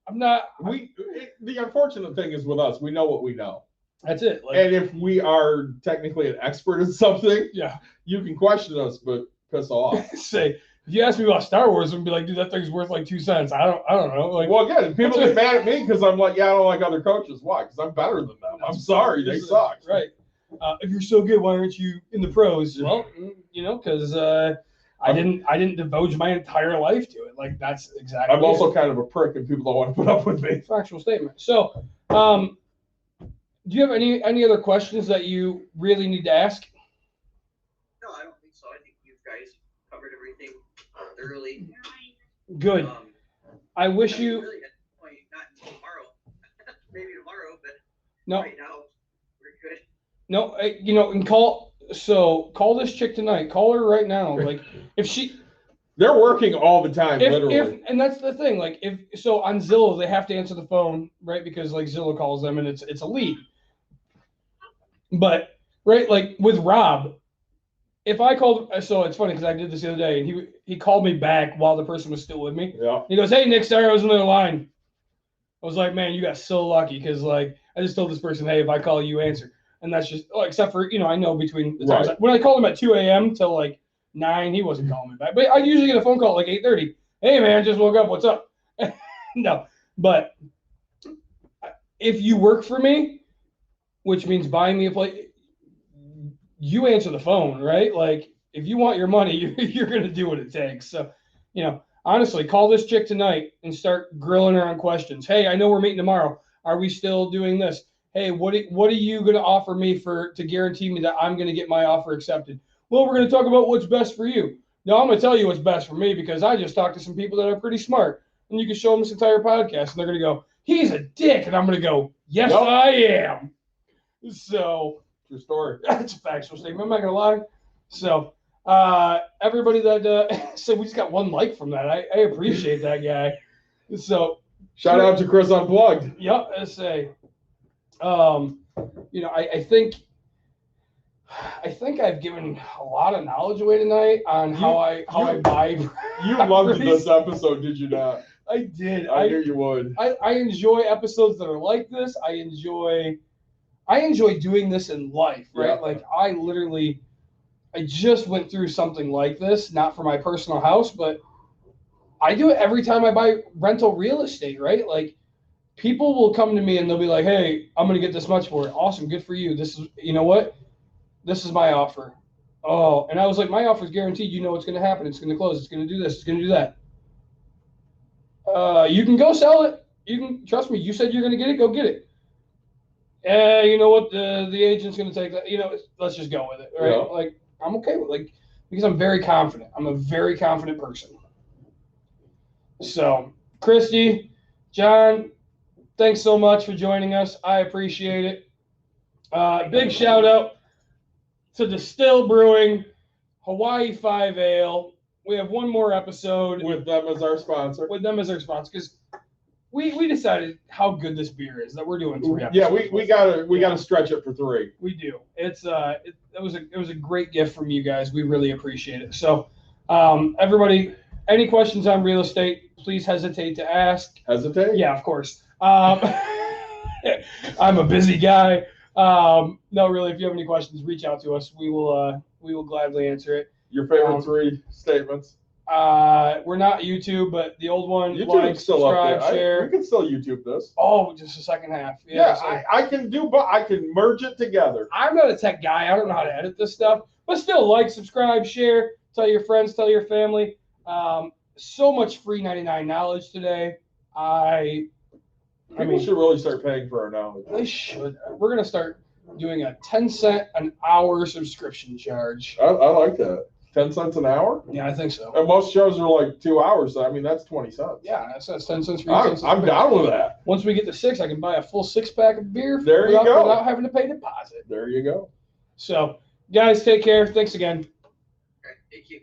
I'm not. The unfortunate thing is with us, we know what we know. That's it. Like, and if we are technically an expert in something, yeah, you can question us, but piss off. Say, if you ask me about Star Wars, I'm be like, dude, that thing's worth like 2 cents. I don't know. Like, well, again, people get mad at me because I'm like, yeah, I don't like other coaches. Why? Because I'm better than them. I'm sorry, they suck. Right. If you're so good, why aren't you in the pros? Well, because I didn't devote my entire life to it. Like, that's exactly. I'm also kind of a prick, and people don't want to put up with me. Factual statement. So, do you have any other questions that you really need to ask? No, I don't think so. I think you guys covered everything thoroughly. Good. I wish you. Really, at this point, not tomorrow. Maybe tomorrow, but no. Right now we're good. No, and call this chick tonight. Call her right now. Like, if she. They're working all the time, literally. And that's the thing. Like, on Zillow, they have to answer the phone, right? Because like Zillow calls them and it's a lead. But right, like with Rob, if I called, so it's funny because I did this the other day, and he called me back while the person was still with me. Yeah. He goes, "Hey Nick, sorry I was on the other line." I was like, "Man, you got so lucky," because like I just told this person, "Hey, if I call you, answer." And that's just except for I know between the times when I called him at 2 a.m. till like 9, he wasn't calling me back. But I usually get a phone call at like 8:30. Hey man, just woke up. What's up? No, but if you work for me, which means buying me a place, you answer the phone, right? Like, if you want your money, you're going to do what it takes. So, honestly, call this chick tonight and start grilling her on questions. Hey, I know we're meeting tomorrow. Are we still doing this? Hey, what are you going to offer me to guarantee me that I'm going to get my offer accepted? Well, we're going to talk about what's best for you. No, I'm going to tell you what's best for me because I just talked to some people that are pretty smart. And you can show them this entire podcast, and they're going to go, he's a dick. And I'm going to go, yes, yep. I am. So, true story. That's a factual statement. I'm not gonna lie. So, everybody that so we just got 1 like from that. I appreciate that guy. So, shout out to Chris Unplugged. Yep. I say, I think I've given a lot of knowledge away tonight on how I buy. You loved this episode, did you not? I did. I knew you would. I enjoy episodes that are like this. I enjoy doing this in life, right? Yeah. Like I just went through something like this, not for my personal house, but I do it every time I buy rental real estate, right? Like people will come to me and they'll be like, "Hey, I'm going to get this much for it." Awesome. Good for you. This is, you know what? This is my offer. Oh, and I was like, my offer is guaranteed. You know what's going to happen. It's going to close. It's going to do this. It's going to do that. You can go sell it. You can trust me. You said you're going to get it. Go get it. You know what? The agent's going to take that. You know, let's just go with it, right? Yeah. Like I'm okay with because I'm very confident. I'm a very confident person. So, Christy, John, thanks so much for joining us. I appreciate it. Big shout out to Distill Brewing, Hawaii 5 Ale. We have one more episode With them as our sponsor. because we decided how good this beer is that we're doing 3 episodes. Yeah, we gotta stretch it for 3. We do. It was a great gift from you guys. We really appreciate it. So, everybody, any questions on real estate, please hesitate to ask. Hesitate? Yeah, of course. I'm a busy guy. No, really, if you have any questions, reach out to us. We will gladly answer it. Your favorite 3 statements? We're not YouTube, but the old one, like, still up subscribe, there. share. We can still YouTube this. Oh, just the second half. Yeah, So I can do, but I can merge it together. I'm not a tech guy. I don't know how to edit this stuff, but still, like, subscribe, share, tell your friends, tell your family. So much free 99 knowledge today. People should really start paying for our knowledge. They should. We're gonna start doing a 10-cent an hour subscription charge. I like that. 10 cents an hour? Yeah, I think so. And most shows are like 2 hours. So, I mean, that's 20 cents. Yeah, that's 10 cents for you. 10 cents I'm for me. down with that. Once we get to 6, I can buy a full 6-pack of beer. There you go. Without having to pay deposit. There you go. So, guys, take care. Thanks again. Okay, thank you.